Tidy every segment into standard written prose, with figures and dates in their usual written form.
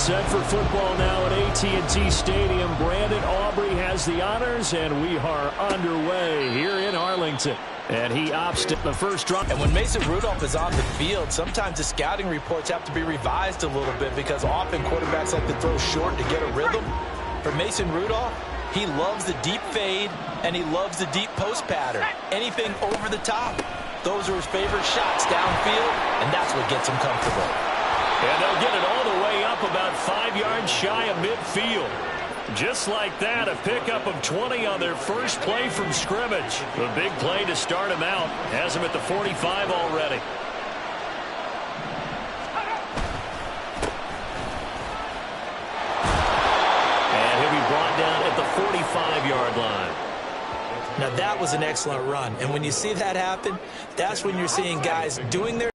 set for football now at AT&T Stadium. Brandon Aubrey has the honors, and we are underway here in Arlington. And he opts to the first drop. And when Mason Rudolph is on the field, sometimes the scouting reports have to be revised a little bit because often quarterbacks like to throw short to get a rhythm. For Mason Rudolph, he loves the deep fade, and he loves the deep post pattern. Anything over the top, those are his favorite shots downfield, and that's what gets him comfortable. And they'll get it all the way up about 5 yards shy of midfield. Just like that, a pickup of 20 on their first play from scrimmage. The big play to start him out has him at the 45 already. And he'll be brought down at the 45-yard line. Now that was an excellent run, and when you see that happen, that's when you're seeing guys doing their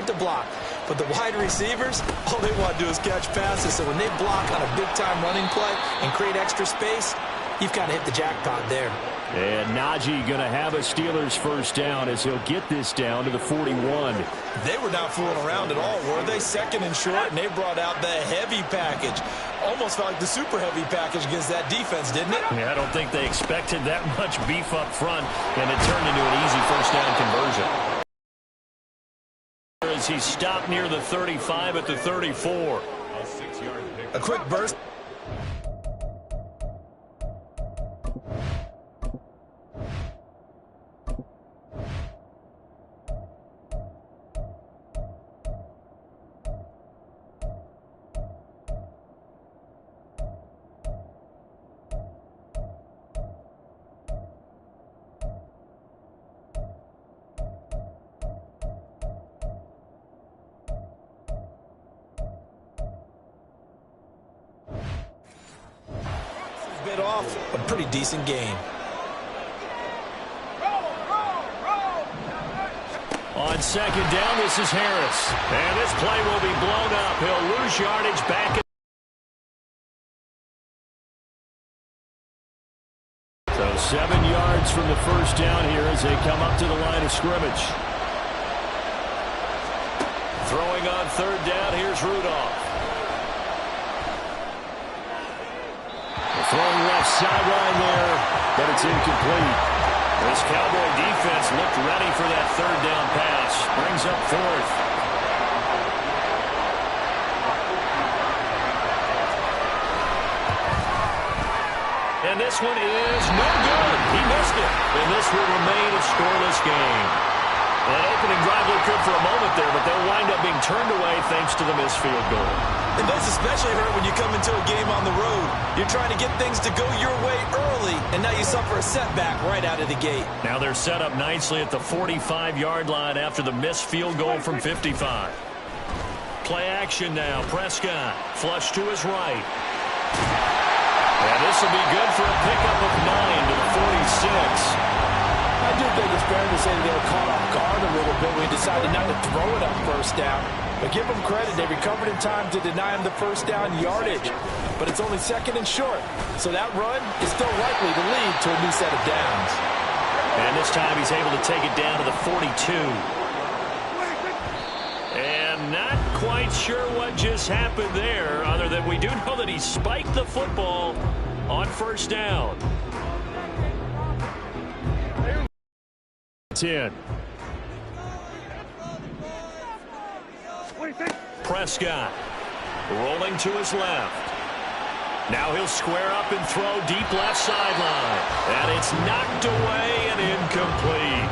to block. But the wide receivers, all they want to do is catch passes. So when they block on a big-time running play and create extra space, you've kind of hit the jackpot there. And Najee going to have a Steelers first down as he'll get this down to the 41. They were not fooling around at all, were they? Second and short, and they brought out the heavy package. Almost felt like the super heavy package against that defense, didn't it? Yeah, I don't think they expected that much beef up front, and it turned into an easy first down conversion. As he stopped near the 35 at the 34. A quick burst. Bit off, a pretty decent game. On second down, this is Harris. And this play will be blown up. He'll lose yardage back. So 7 yards from the first down here as they come up to the line of scrimmage. Throwing on third down, here's Rudolph. Throwing left sideline there, but it's incomplete. This Cowboy defense looked ready for that third down pass. Brings up fourth. And this one is no good. He missed it. And this will remain a scoreless game. That opening drive looked good for a moment there, but they'll wind up being turned away thanks to the missed field goal. And those especially hurt when you come into a game on the road. You're trying to get things to go your way early, and now you suffer a setback right out of the gate. Now they're set up nicely at the 45-yard line after the missed field goal from 55. Play action now. Prescott flush to his right. And this will be good for a pickup of 9 to the 46. I do think it's fair to say they were caught off guard a little bit when we decided not to throw it on first down. But give them credit, they recovered in time to deny him the first down yardage. But it's only second and short, so that run is still likely to lead to a new set of downs. And this time he's able to take it down to the 42. And not quite sure what just happened there, other than we do know that he spiked the football on first down. 10. Prescott rolling to his left. Now he'll square up and throw deep left sideline. And it's knocked away and incomplete.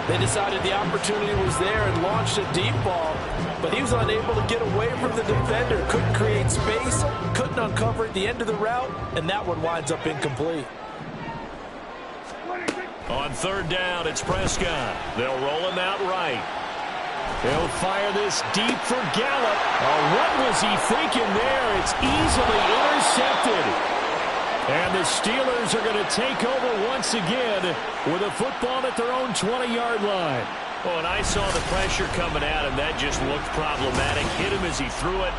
They decided the opportunity was there and launched a deep ball, but he was unable to get away from the defender. Couldn't create space, couldn't uncover at the end of the route, and that one winds up incomplete. On third down, it's Prescott. They'll roll him out right. He'll fire this deep for Gallup. Oh, what was he thinking there? It's easily intercepted. And the Steelers are going to take over once again with a football at their own 20-yard line. Oh, and I saw the pressure coming at him. That just looked problematic. Hit him as he threw it,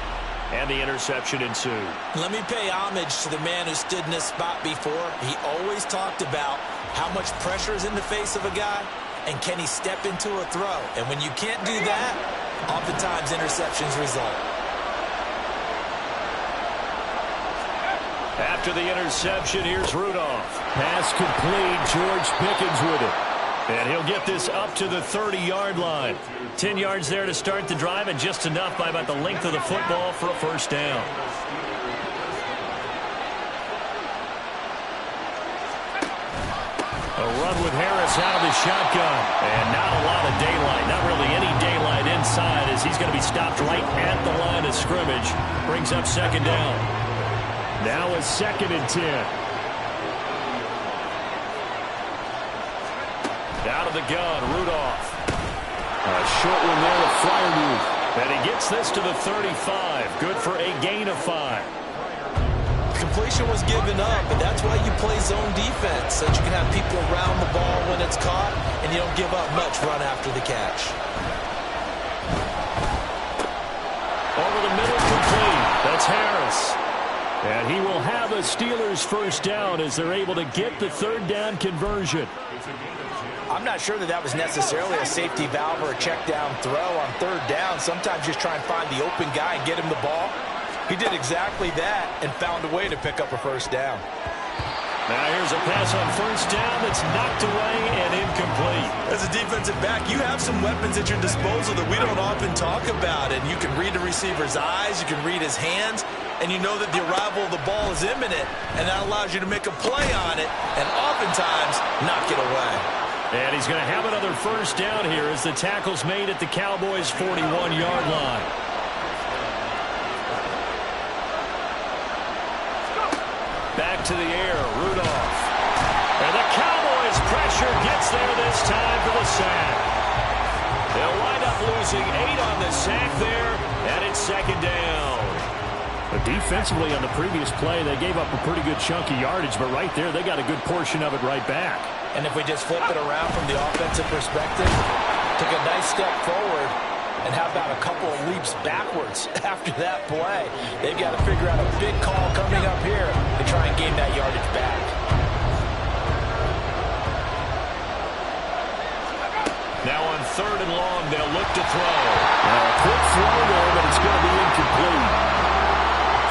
and the interception ensued. Let me pay homage to the man who stood in this spot before. He always talked about how much pressure is in the face of a guy. and can he step into a throw? And when you can't do that, oftentimes interceptions result. After the interception, here's Rudolph. Pass complete. George Pickens with it. And he'll get this up to the 30-yard line. 10 yards there to start the drive, and just enough by about the length of the football for a first down. A run with Harris out of the shotgun. And not a lot of daylight. Not really any daylight inside, as he's going to be stopped right at the line of scrimmage. Brings up second down. Now a 2nd and 10. Out of the gun, Rudolph. A short one there to Fryermuth. And he gets this to the 35. Good for a gain of 5. Completion was given up, but that's why you play zone defense, so that you can have people around the ball when it's caught, and you don't give up much run after the catch. Over the middle, complete. That's Harris. And he will have a Steelers first down as they're able to get the 3rd down conversion. I'm not sure that was necessarily a safety valve or a check down throw on 3rd down. Sometimes just try and find the open guy and get him the ball. He did exactly that and found a way to pick up a first down. Now here's a pass on first down that's knocked away and incomplete. As a defensive back, you have some weapons at your disposal that we don't often talk about. And you can read the receiver's eyes, you can read his hands, and you know that the arrival of the ball is imminent, and that allows you to make a play on it and oftentimes knock it away. And he's going to have another first down here as the tackle's made at the Cowboys' 41-yard line. Back to the air, Rudolph. And the Cowboys' pressure gets there this time for the sack. They'll wind up losing 8 on the sack there, and it's 2nd down. But defensively on the previous play, they gave up a pretty good chunk of yardage, but right there, they got a good portion of it right back. And if we just flip it around from the offensive perspective, took a nice step forward, and how about a couple of leaps backwards after that play? They've got to figure out a big call coming up here to try and gain that yardage back. Now on 3rd and long, they'll look to throw. A quick throw there, but it's going to be incomplete.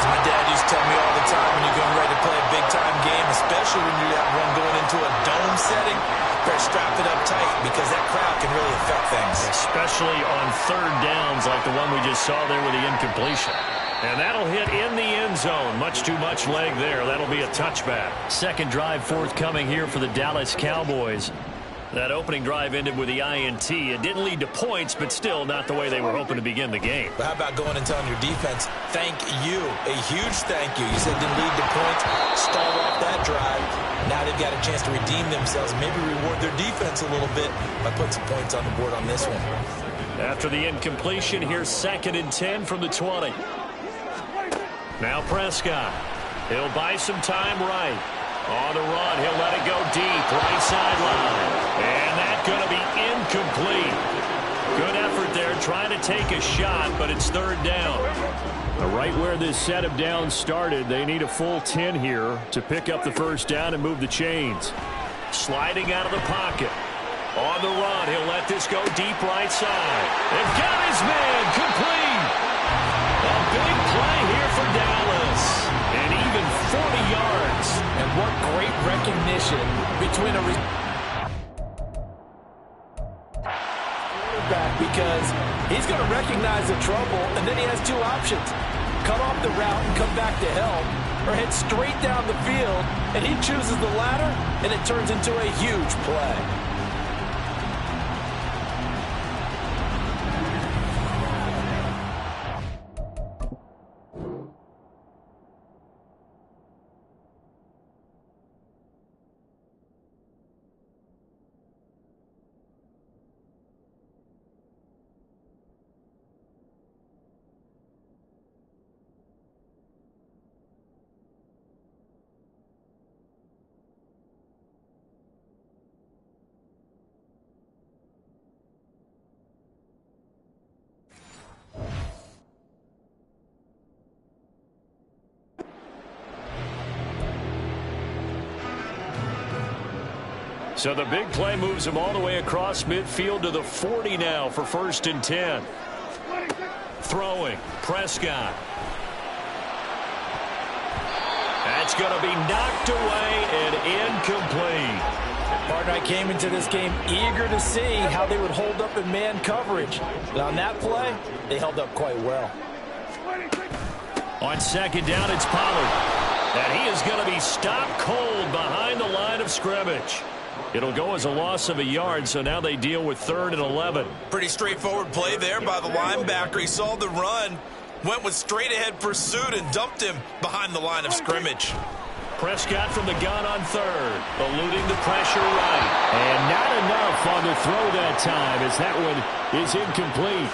My dad used to tell me all the time, when you're getting ready to play a big-time game, especially when you have one going into a dome setting, better strap it up tight because that crowd can really affect things. Especially on 3rd downs like the one we just saw there with the incompletion. And that'll hit in the end zone. Much too much leg there. That'll be a touchback. 2nd drive forthcoming here for the Dallas Cowboys. That opening drive ended with the INT. It didn't lead to points, but still not the way they were hoping to begin the game. But how about going and telling your defense, thank you, a huge thank you. You said it didn't lead to points, start off that drive. Now they've got a chance to redeem themselves, maybe reward their defense a little bit by putting some points on the board on this one. After the incompletion, here's 2nd and 10 from the 20. Now Prescott. He'll buy some time right. On the run, he'll let it go deep, right sideline. And that's going to be incomplete. Good effort there, trying to take a shot, but it's 3rd down. Right where this set of downs started, they need a full 10 here to pick up the first down and move the chains. Sliding out of the pocket. On the run, he'll let this go deep right side. They've got his man, complete. A big play here for Dallas. And even 40 yards. And what great recognition between a back, because he's going to recognize the trouble, and then he has 2 options. Cut off the route and come back to help, or head straight down the field, and he chooses the latter, and it turns into a huge play. So the big play moves him all the way across midfield to the 40 now for 1st and 10. Throwing. Prescott. That's going to be knocked away and incomplete. Partner, I came into this game eager to see how they would hold up in man coverage. But on that play, they held up quite well. On 2nd down, it's Pollard. And he is going to be stopped cold behind the line of scrimmage. It'll go as a loss of a yard, so now they deal with 3rd and 11. Pretty straightforward play there by the linebacker. He saw the run, went with straight-ahead pursuit, and dumped him behind the line of scrimmage. Prescott from the gun on 3rd, eluding the pressure right. And not enough on the throw that time, as that one is incomplete.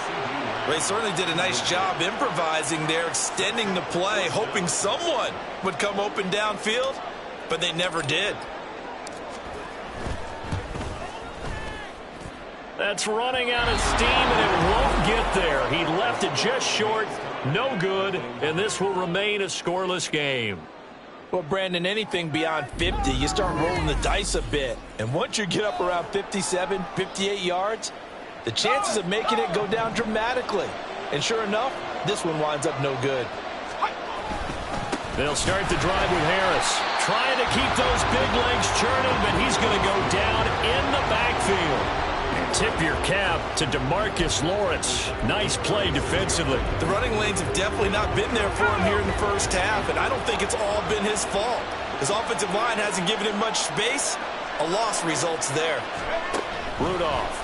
They certainly did a nice job improvising there, extending the play, hoping someone would come open downfield, but they never did. That's running out of steam, and it won't get there. He left it just short, no good, and this will remain a scoreless game. Well, Brandon, anything beyond 50, you start rolling the dice a bit. And once you get up around 57, 58 yards, the chances of making it go down dramatically. And sure enough, this one winds up no good. They'll start the drive with Harris. Trying to keep those big legs churning, but he's going to go down in the backfield. Tip your cap to DeMarcus Lawrence. Nice play defensively. The running lanes have definitely not been there for him here in the first half, and I don't think it's all been his fault. His offensive line hasn't given him much space. A loss results there. Rudolph.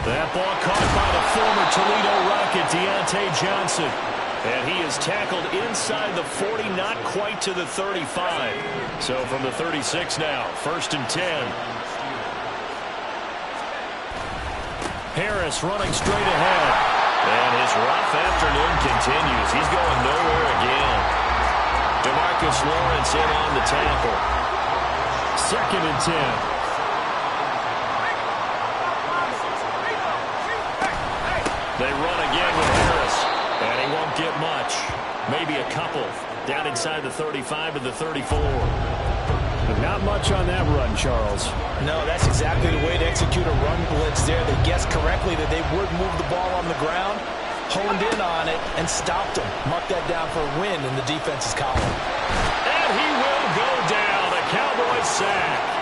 That ball caught by the former Toledo Rocket, Deontay Johnson. And he is tackled inside the 40, not quite to the 35. So from the 36 now, 1st and 10. Harris running straight ahead. And his rough afternoon continues. He's going nowhere again. DeMarcus Lawrence in on the tackle. 2nd and 10. They run again with Harris. And he won't get much. Maybe a couple. Down inside the 35 to the 34. But not much on that run, Charles. No, that's exactly the way to execute a run blitz there. They guessed correctly that they would move the ball on the ground, honed in on it, and stopped him. Mark that down for a win in the defense's column. And he will go down. A Cowboys sack.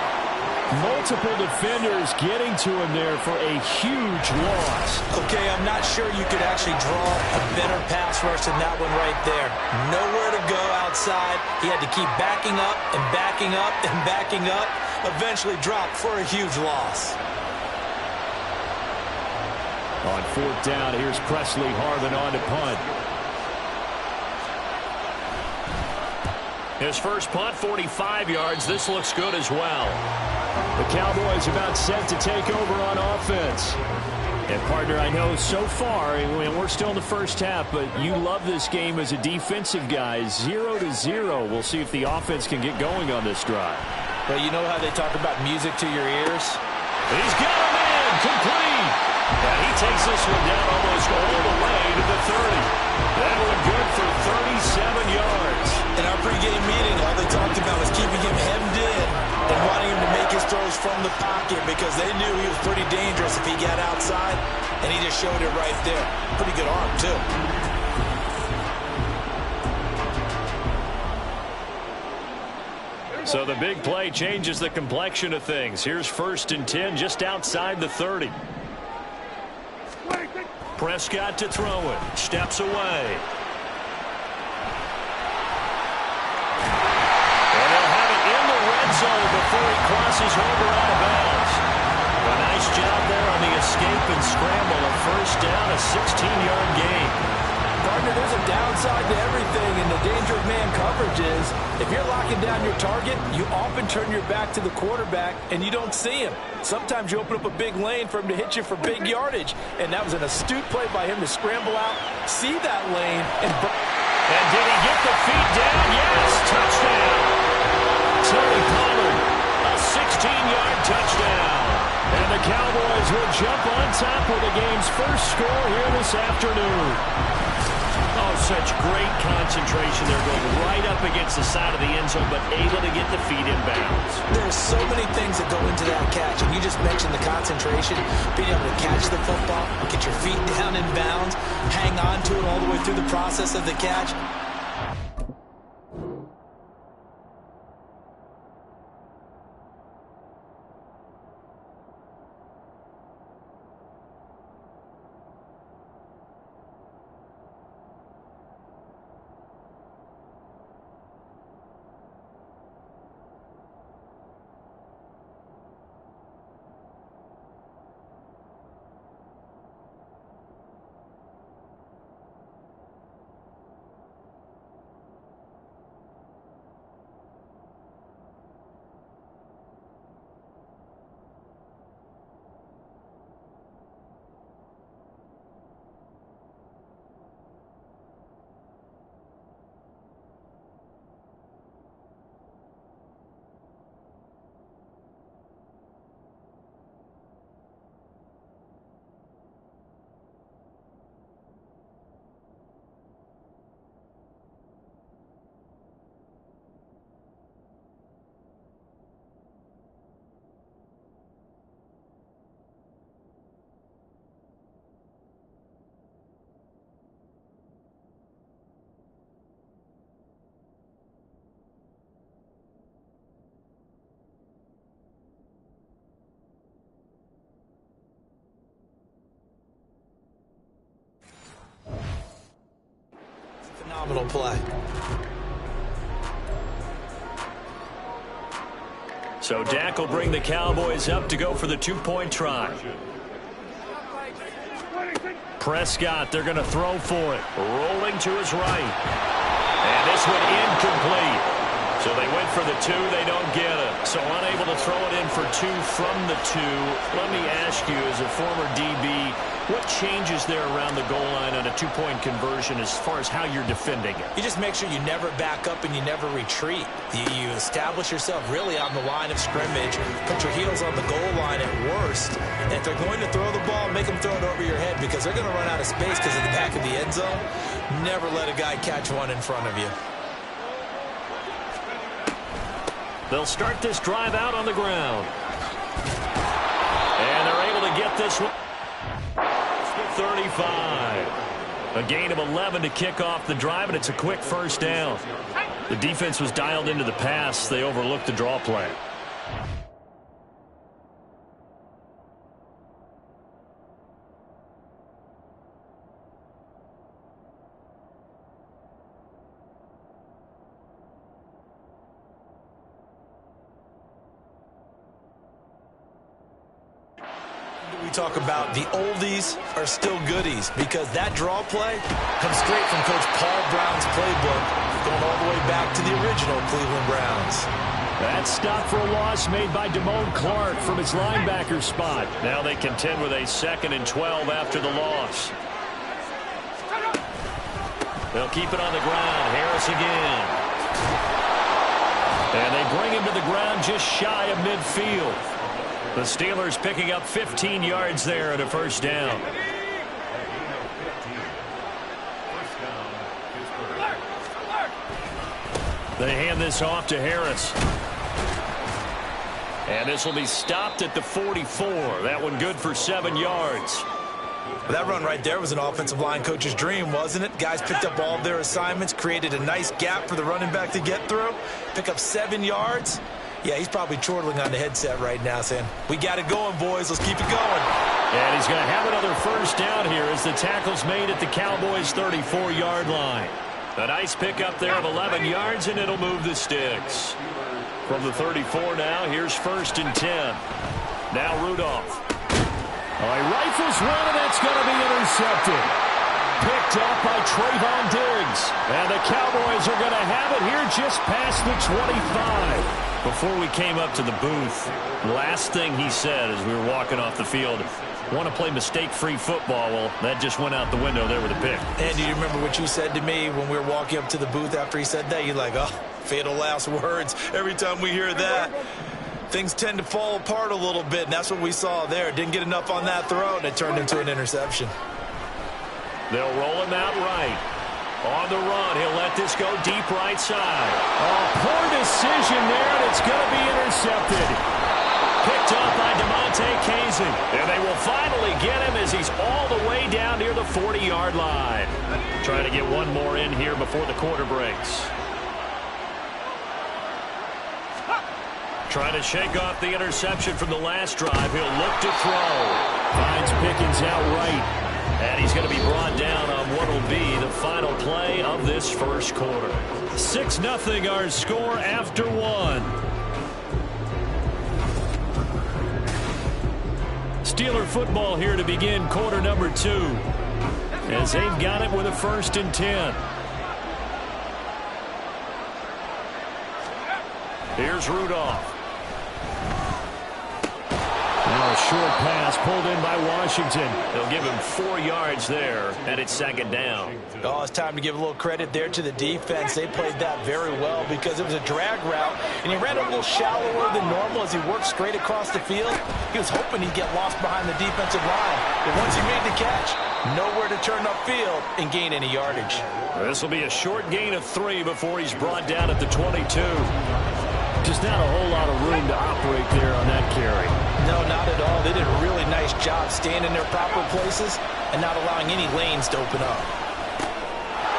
Multiple defenders getting to him there for a huge loss. Okay, I'm not sure you could actually draw a better pass rush than that one right there. Nowhere to go outside. He had to keep backing up and backing up and backing up. Eventually dropped for a huge loss. On 4th down, here's Presley Harvin on to punt. His first punt, 45 yards. This looks good as well. The Cowboys about set to take over on offense. And, partner, I know so far, and we're still in the first half, but you love this game as a defensive guy. 0-0. We'll see if the offense can get going on this drive. Well, you know how they talk about music to your ears? He's got him in. Complete. And he takes this one down almost all the way to the 30. That one good for 37 yards. In our pregame meeting, all they talked about was keeping him hemmed in and wanting him to make his throws from the pocket because they knew he was pretty dangerous if he got outside, and he just showed it right there. Pretty good arm, too. So the big play changes the complexion of things. Here's 1st and 10 just outside the 30. Prescott to throw it. Steps away. And they'll have it in the red zone before he crosses over out of bounds. A nice job there on the escape and scramble. A 1st down, a 16-yard gain. Partner, there's a downside to everything, and the danger of man coverage is if you're locking down your target, you often turn your back to the quarterback, and you don't see him. Sometimes you open up a big lane for him to hit you for big yardage, and that was an astute play by him to scramble out, see that lane, and did he get the feet down? Yes, touchdown. Tony Pollard, a 16-yard touchdown. And the Cowboys will jump on top with the game's first score here this afternoon. Oh, such great concentration. They're going right up against the side of the end zone, but able to get the feet in bounds. There's so many things that go into that catch, and you just mentioned the concentration, being able to catch the football, get your feet down in bounds, hang on to it all the way through the process of the catch. Phenomenal play. So Dak will bring the Cowboys up to go for the two-point try. Prescott, they're going to throw for it. Rolling to his right. And this one incomplete. So they went for the two. They don't get it. So unable to throw it in for two from the two. Let me ask you, as a former DB, what changes there around the goal line on a two-point conversion as far as how you're defending it? You just make sure you never back up and you never retreat. You establish yourself really on the line of scrimmage, put your heels on the goal line at worst, and if they're going to throw the ball, make them throw it over your head because they're going to run out of space because of the back of the end zone. Never let a guy catch one in front of you. They'll start this drive out on the ground. And they're able to get this one. 35. A gain of 11 to kick off the drive, and it's a quick first down. The defense was dialed into the pass. They overlooked the draw play. We talk about the oldies are still goodies because that draw play comes straight from Coach Paul Brown's playbook, going all the way back to the original Cleveland Browns. That stop for a loss made by Damone Clark from his linebacker spot. Now they contend with a 2nd and 12 after the loss. They'll keep it on the ground. Harris again. And they bring him to the ground just shy of midfield. The Steelers picking up 15 yards there at a first down. They hand this off to Harris. And this will be stopped at the 44. That one good for 7 yards. That run right there was an offensive line coach's dream, wasn't it? Guys picked up all of their assignments, created a nice gap for the running back to get through, pick up 7 yards. Yeah, he's probably chortling on the headset right now saying, we got it going, boys. Let's keep it going. And he's going to have another first down here as the tackle's made at the Cowboys' 34-yard line. A nice pickup there of 11 yards, and it'll move the sticks. From the 34 now, here's 1st and 10. Now Rudolph. Oh, he rifles one, and that's going to be intercepted. Picked up by Trayvon Diggs. And the Cowboys are going to have it here just past the 25. Before we came up to the booth, last thing he said as we were walking off the field, want to play mistake-free football. Well, that just went out the window there with a pick. And do you remember what you said to me when we were walking up to the booth after he said that? You're like, oh, fatal last words. Every time we hear that, things tend to fall apart a little bit, and that's what we saw there. Didn't get enough on that throw, and it turned into an interception. They'll roll him out right. On the run, he'll let this go deep right side. Oh, poor decision there, and it's going to be intercepted. Picked up by DeMonte Kazin. And they will finally get him as he's all the way down near the 40-yard line. Trying to get one more in here before the quarter breaks. Trying to shake off the interception from the last drive. He'll look to throw. Finds Pickens out right. And he's going to be brought down on what will be the final play of this first quarter. 6-0 our score after one. Steeler football here to begin quarter number 2. As they've got it with a 1st and 10. Here's Rudolph. Now a short pass pulled in by Washington. They'll give him 4 yards there, and it's 2nd down. Oh, it's time to give a little credit there to the defense. They played that very well because it was a drag route, and he ran a little shallower than normal as he worked straight across the field. He was hoping he'd get lost behind the defensive line. But once he made the catch, nowhere to turn upfield and gain any yardage. This will be a short gain of 3 before he's brought down at the 22. Just not a whole lot of room to operate there on that carry. No, not at all. They did a really nice job staying in their proper places and not allowing any lanes to open up.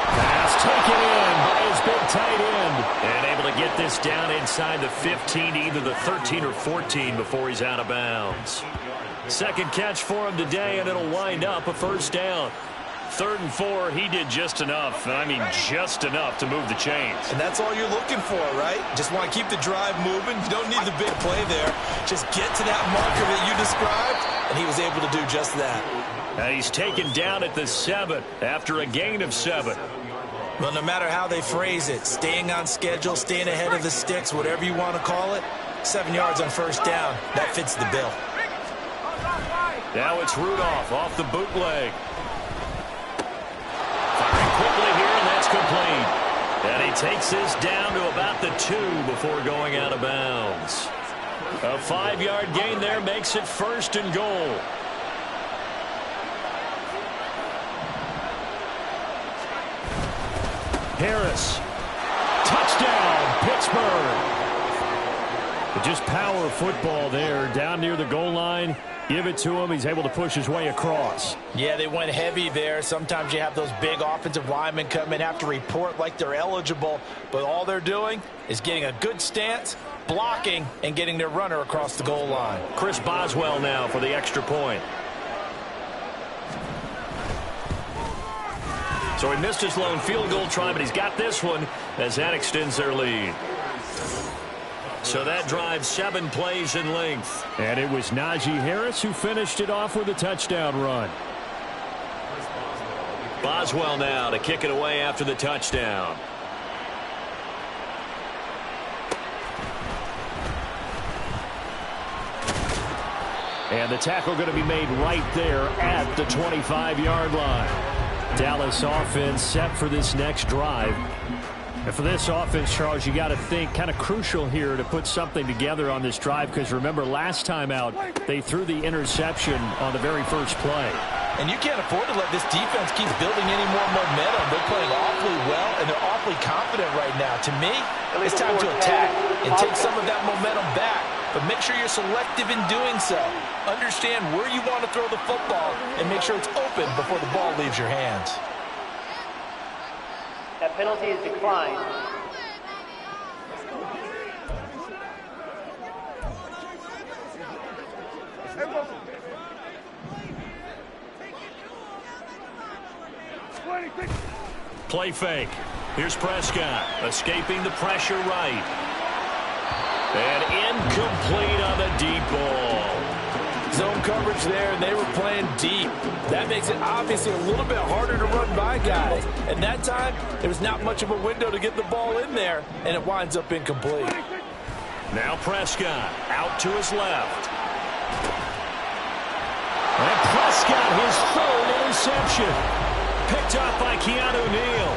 Pass taken in by his big tight end. And able to get this down inside the 15, either the 13 or 14 before he's out of bounds. 2nd catch for him today, and it'll wind up a 1st down. 3rd and 4, he did just enough, and I mean just enough to move the chains. And that's all you're looking for, right? Just want to keep the drive moving. You don't need the big play there. Just get to that marker that you described, and he was able to do just that. And he's taken down at the 7 after a gain of 7. Well, no matter how they phrase it, staying on schedule, staying ahead of the sticks, whatever you want to call it, 7 yards on 1st down, that fits the bill. Now it's Rudolph off the bootleg. Firing quickly here, and that's complete. And he takes this down to about the 2 before going out of bounds. A 5-yard gain there makes it 1st and goal. Harris. Touchdown, Pittsburgh. Just power football there down near the goal line. Give it to him. He's able to push his way across. Yeah, they went heavy there. Sometimes you have those big offensive linemen come in, have to report like they're eligible, but all they're doing is getting a good stance, blocking, and getting their runner across the goal line. Chris Boswell now for the extra point. So he missed his lone field goal try, but he's got this one as that extends their lead. So that drives 7 plays in length. And it was Najee Harris who finished it off with a touchdown run. Boswell now to kick it away after the touchdown. And the tackle going to be made right there at the 25-yard line. Dallas offense set for this next drive. And for this offense, Charles, you got to think kind of crucial here to put something together on this drive, because remember last time out they threw the interception on the very first play. And you can't afford to let this defense keep building any more momentum. They're playing awfully well, and they're awfully confident right now. To me, it's time to attack and take some of that momentum back, but make sure you're selective in doing so. Understand where you want to throw the football and make sure it's open before the ball leaves your hands. That penalty is declined. Play fake. Here's Prescott escaping the pressure right. And incomplete on the deep ball. Zone coverage there, and they were playing deep. That makes it obviously a little bit harder to run by guys. And that time, there was not much of a window to get the ball in there, and it winds up incomplete. Now Prescott out to his left. And Prescott, his 3rd interception. Picked up by Keanu Neal.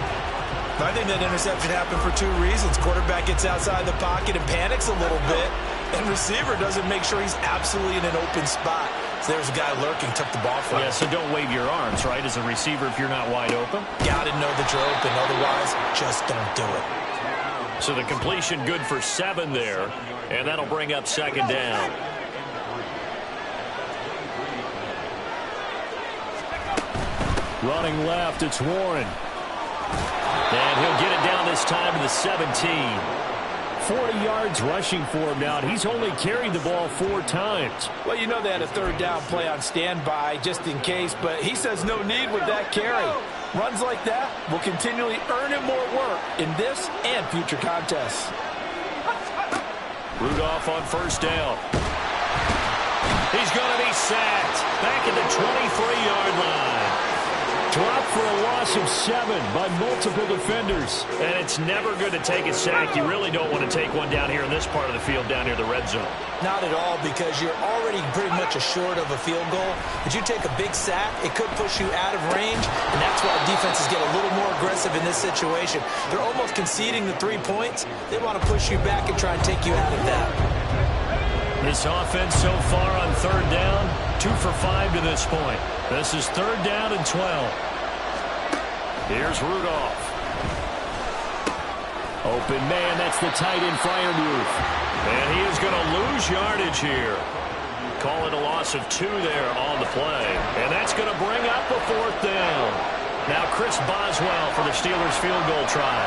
I think that interception happened for 2 reasons. Quarterback gets outside the pocket and panics a little bit. And receiver doesn't make sure he's absolutely in an open spot. So there's a guy lurking, took the ball from him. Yeah, so don't wave your arms, right, as a receiver if you're not wide open. Got to know that you're open. Otherwise, just don't do it. So the completion good for 7 there, and that'll bring up second down. Running left, it's Warren. And he'll get it down this time to the 17. 40 yards rushing for him now, and he's only carried the ball 4 times. Well, you know they had a third down play on standby just in case, but he says no need with that carry. Runs like that will continually earn him more work in this and future contests. Rudolph on first down. He's going to be sacked back at the 23-yard line. Dropped for a loss of 7 by multiple defenders. And it's never good to take a sack. You really don't want to take one down here in this part of the field, down near the red zone. Not at all, because you're already pretty much assured of a field goal. If you take a big sack, it could push you out of range, and that's why defenses get a little more aggressive in this situation. They're almost conceding the 3 points. They want to push you back and try and take you out of that. This offense so far on third down, 2 for 5 to this point. This is third down and 12. Here's Rudolph. Open man, that's the tight end Freiermuth. And he is going to lose yardage here. Call it a loss of 2 there on the play. And that's going to bring up a 4th down. Now Chris Boswell for the Steelers field goal try.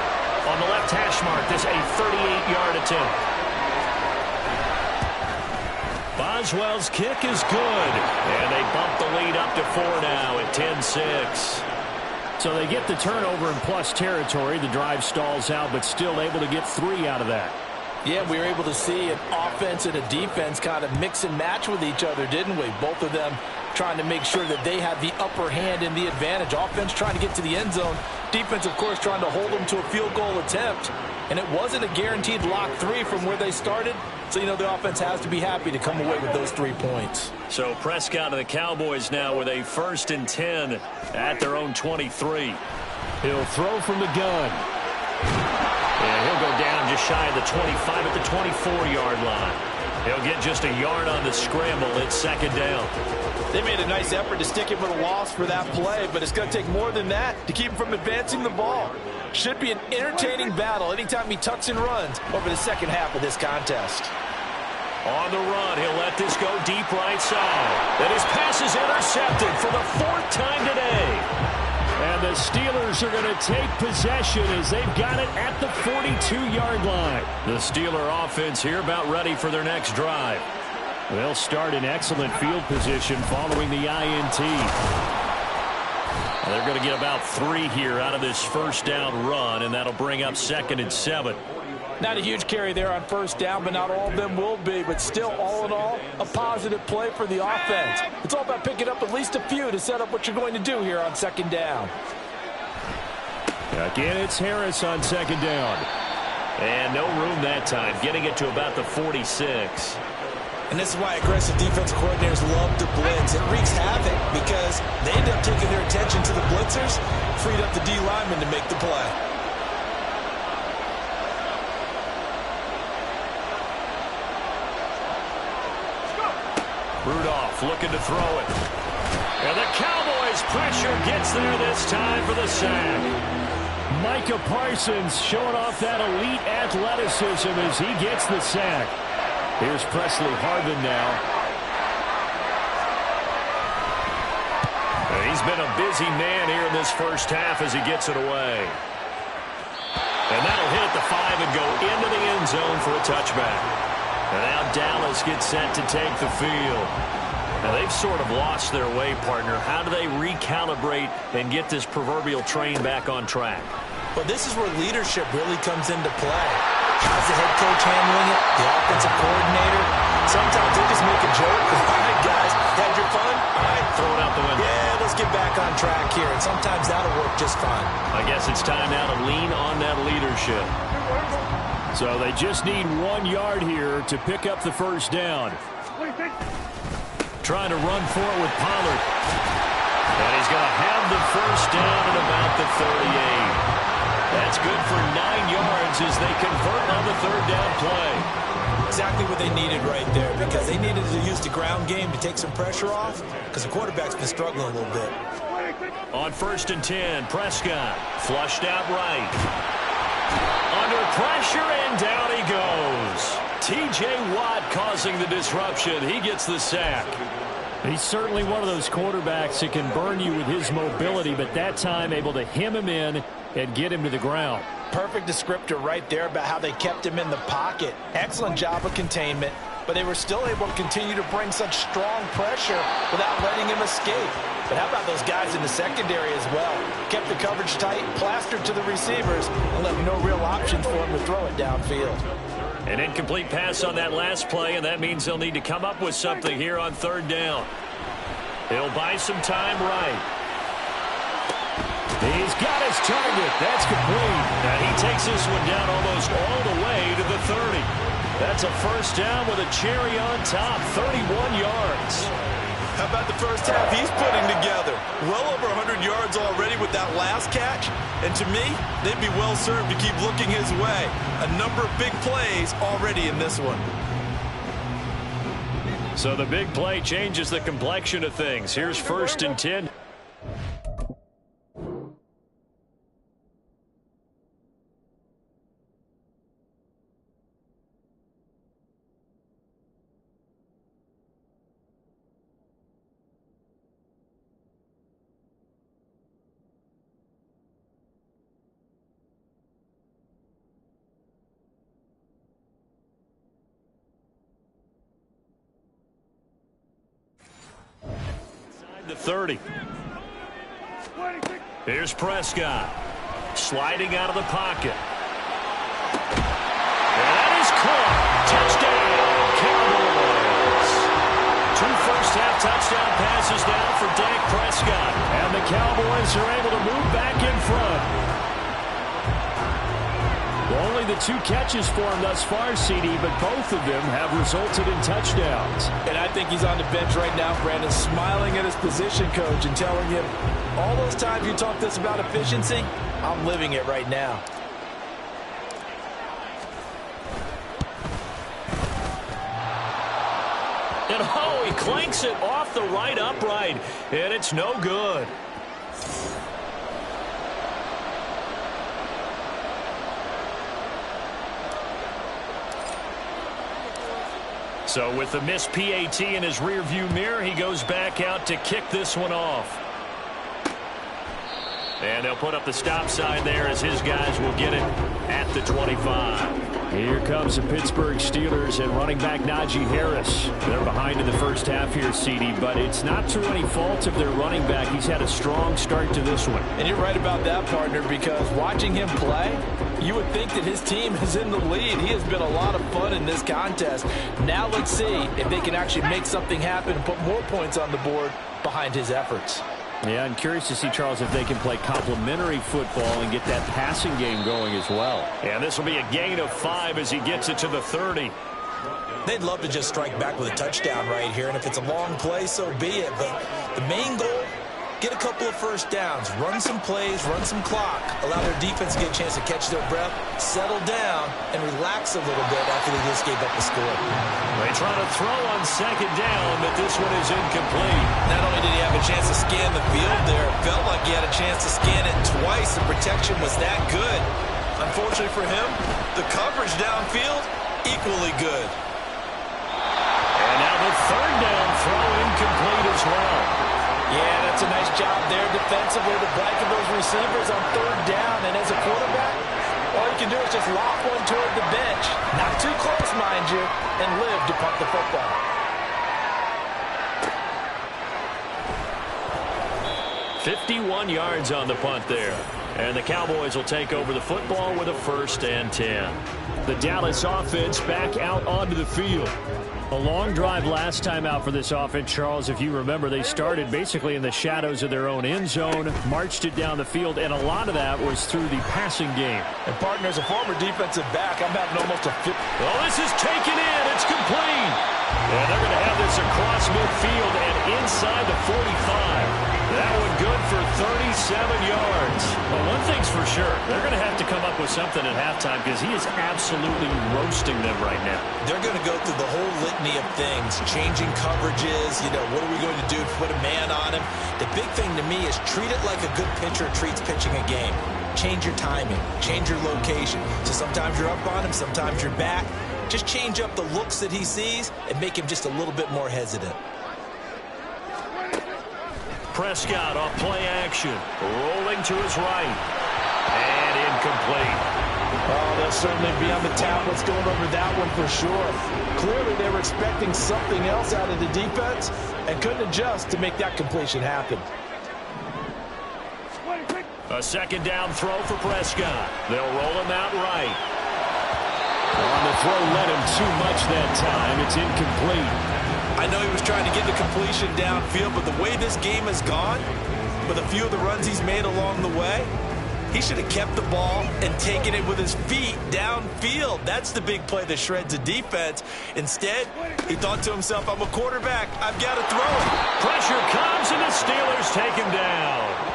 On the left hash mark, this a 38-yard attempt. Boswell's kick is good. And they bump the lead up to 4 now at 10-6. So they get the turnover in plus territory. The drive stalls out, but still able to get 3 out of that. Yeah, we were able to see an offense and a defense kind of mix and match with each other, didn't we? Both of them trying to make sure that they had the upper hand and the advantage. Offense trying to get to the end zone. Defense, of course, trying to hold them to a field goal attempt. And it wasn't a guaranteed lock 3 from where they started. So, you know, the offense has to be happy to come away with those 3 points. So Prescott and the Cowboys now with a 1st and 10 at their own 23. He'll throw from the gun. And he'll go down just shy of the 25 at the 24-yard line. He'll get just a yard on the scramble. It's second down. They made a nice effort to stick him with a loss for that play, but it's going to take more than that to keep him from advancing the ball. Should be an entertaining battle anytime he tucks and runs over the second half of this contest. On the run, he'll let this go deep right side. And his pass is intercepted for the 4th time today. And the Steelers are going to take possession as they've got it at the 42-yard line. The Steeler offense here about ready for their next drive. They'll start in excellent field position following the INT. They're going to get about 3 here out of this first down run, and that'll bring up 2nd and 7. Not a huge carry there on first down, but not all of them will be. But still, all in all, a positive play for the offense. It's all about picking up at least a few to set up what you're going to do here on second down. Again, it's Harris on second down. And no room that time, getting it to about the 46. And this is why aggressive defensive coordinators love to blitz. It wreaks havoc because they end up taking their attention to the blitzers, freed up the D lineman to make the play. Rudolph looking to throw it. And the Cowboys pressure gets there this time for the sack. Micah Parsons showing off that elite athleticism as he gets the sack. Here's Presley Harvin now. And he's been a busy man here in this first half as he gets it away. And that'll hit at the 5 and go into the end zone for a touchback. And now Dallas gets set to take the field. Now they've sort of lost their way, partner. How do they recalibrate and get this proverbial train back on track? Well, this is where leadership really comes into play. How's the head coach handling it? The offensive coordinator? Sometimes they just make a joke. All right, guys, had your fun? All right, Throw it out the window. yeah, let's get back on track here. And sometimes that'll work just fine. I guess it's time now to lean on that leadership. So they just need 1 yard here to pick up the first down. Trying to run for it with Pollard. And he's going to have the first down at about the 38. That's good for 9 yards as they convert on the third down play. Exactly what they needed right there, because they needed to use the ground game to take some pressure off, because the quarterback's been struggling a little bit. On 1st and 10, Prescott flushed out right. Under pressure, and down he goes. T.J. Watt causing the disruption. He gets the sack. He's certainly one of those quarterbacks that can burn you with his mobility, but that time able to hem him in and get him to the ground. Perfect descriptor right there about how they kept him in the pocket. Excellent job of containment, but they were still able to continue to bring such strong pressure without letting him escape. But how about those guys in the secondary as well? Kept the coverage tight, plastered to the receivers, and left no real options for him to throw it downfield. An incomplete pass on that last play, and that means they'll need to come up with something here on 3rd down. He'll buy some time right. He's got his target. That's complete. And he takes this one down almost all the way to the 30. That's a 1st down with a cherry on top, 31 yards. How about the first half he's putting together? Well over 100 yards already with that last catch. And to me, they'd be well served to keep looking his way. A number of big plays already in this one. So the big play changes the complexion of things. Here's 1st and 10. The 30. Here's Prescott sliding out of the pocket. And that is caught. Touchdown, Cowboys. 2 first-half touchdown passes now for Dak Prescott. And the Cowboys are able to move back in front. Only the 2 catches for him thus far, CD, but both of them have resulted in touchdowns. And I think he's on the bench right now, Brandon, smiling at his position coach and telling him, all those times you talked to us about efficiency, I'm living it right now. And oh, he clanks it off the right upright, and it's no good. So with the missed PAT in his rearview mirror, he goes back out to kick this one off. And they'll put up the stop sign there as his guys will get it at the 25. Here comes the Pittsburgh Steelers and running back Najee Harris. They're behind in the first half here, CD, but it's not through any fault of their running back. He's had a strong start to this one. And you're right about that, partner, because watching him play, you would think that his team is in the lead. He has been a lot of fun in this contest. Now let's see if they can actually make something happen and put more points on the board behind his efforts. Yeah, I'm curious to see, Charles, if they can play complementary football and get that passing game going as well. And this will be a gain of 5 as he gets it to the 30. They'd love to just strike back with a touchdown right here, and if it's a long play, so be it. But the main goal, get a couple of first downs, run some plays, run some clock, allow their defense to get a chance to catch their breath, settle down, and relax a little bit after they just gave up the score. They try to throw on 2nd down, but this one is incomplete. Not only did he have a chance to scan the field there, it felt like he had a chance to scan it twice. The protection was that good. Unfortunately for him, the coverage downfield, equally good. And now the 3rd down throw incomplete as well. Yeah, that's a nice job there defensively to blanket those receivers on 3rd down. And as a quarterback, all you can do is just lock one toward the bench. Not too close, mind you, and live to punt the football. "51 yards on the punt there. And the Cowboys will take over the football with a 1st and 10. The Dallas offense back out onto the field. A long drive last time out for this offense, Charles. If you remember, they started basically in the shadows of their own end zone, marched it down the field, and a lot of that was through the passing game. And, partner, as a former defensive back, I'm having almost a fit. Oh, this is taken in. It's complete. And they're going to have this this across midfield and inside the 45. That one good for 37 yards. Well, one thing's for sure. They're going to have to come up with something at halftime because he is absolutely roasting them right now. They're going to go through the whole litany of things, changing coverages, what are we going to do to put a man on him? The big thing to me is treat it like a good pitcher treats pitching a game. Change your timing, change your location. So sometimes you're up on him, sometimes you're back. Just change up the looks that he sees and make him just a little bit more hesitant. Prescott off play action, rolling to his right, and incomplete. Oh, they'll certainly be on the tablets going over that one for sure. Clearly they were expecting something else out of the defense and couldn't adjust to make that completion happen. A second down throw for Prescott. They'll roll him out right. On the throw led him too much that time. It's incomplete. I know he was trying to get the completion downfield, but the way this game has gone, with a few of the runs he's made along the way, he should have kept the ball and taken it with his feet downfield. That's the big play that shreds the defense. Instead, he thought to himself, I'm a quarterback. I've got to throw it. Pressure comes, and the Steelers take him down.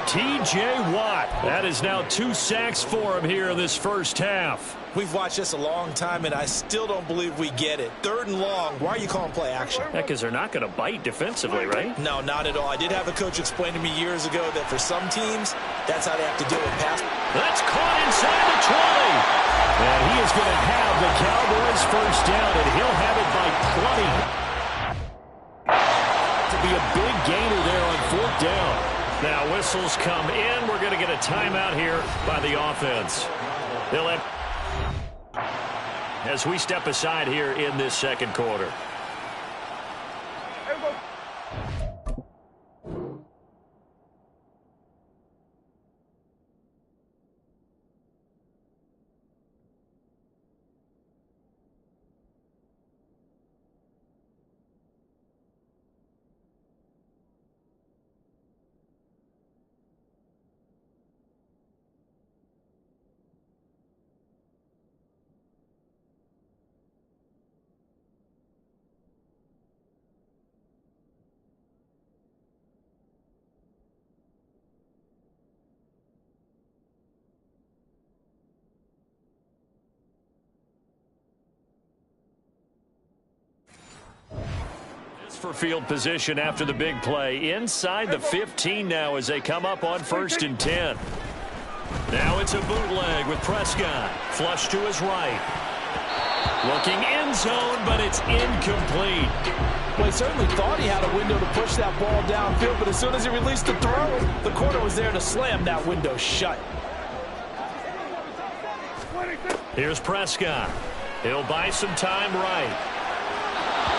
T.J. Watt. That is now 2 sacks for him here in this first half. We've watched this a long time, and I still don't believe we get it. 3rd and long. Why are you calling play action? Yeah, because they're not going to bite defensively, right? No, not at all. I did have a coach explain to me years ago that for some teams, that's how they have to do it. Pass. That's caught inside the 20. And he is going to have the Cowboys first down, and he'll have it by 20. To be a big gainer there on 4th down. Now whistles come in. We're going to get a timeout here by the offense. They'll have... as we step aside here in this second quarter. For field position after the big play. Inside the 15 now as they come up on 1st and 10. Now it's a bootleg with Prescott. Flush to his right. Looking end zone, but it's incomplete. Well, he certainly thought he had a window to push that ball downfield, but as soon as he released the throw, the corner was there to slam that window shut. Here's Prescott. He'll buy some time right.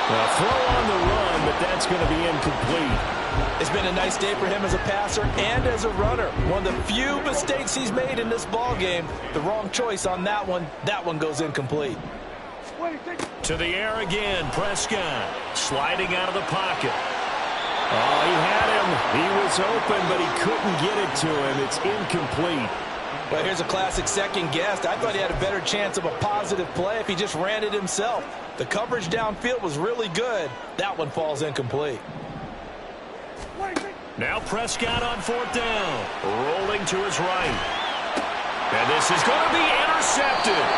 A throw on the run, but that's going to be incomplete. It's been a nice day for him as a passer and as a runner. One of the few mistakes he's made in this ball game. The wrong choice on that one. That one goes incomplete. To the air again, Prescott sliding out of the pocket. Oh, he had him. He was open, but he couldn't get it to him. It's incomplete. Well, here's a classic second guess. I thought he had a better chance of a positive play if he just ran it himself. The coverage downfield was really good. That one falls incomplete. Now Prescott on 4th down. Rolling to his right. And this is going to be intercepted.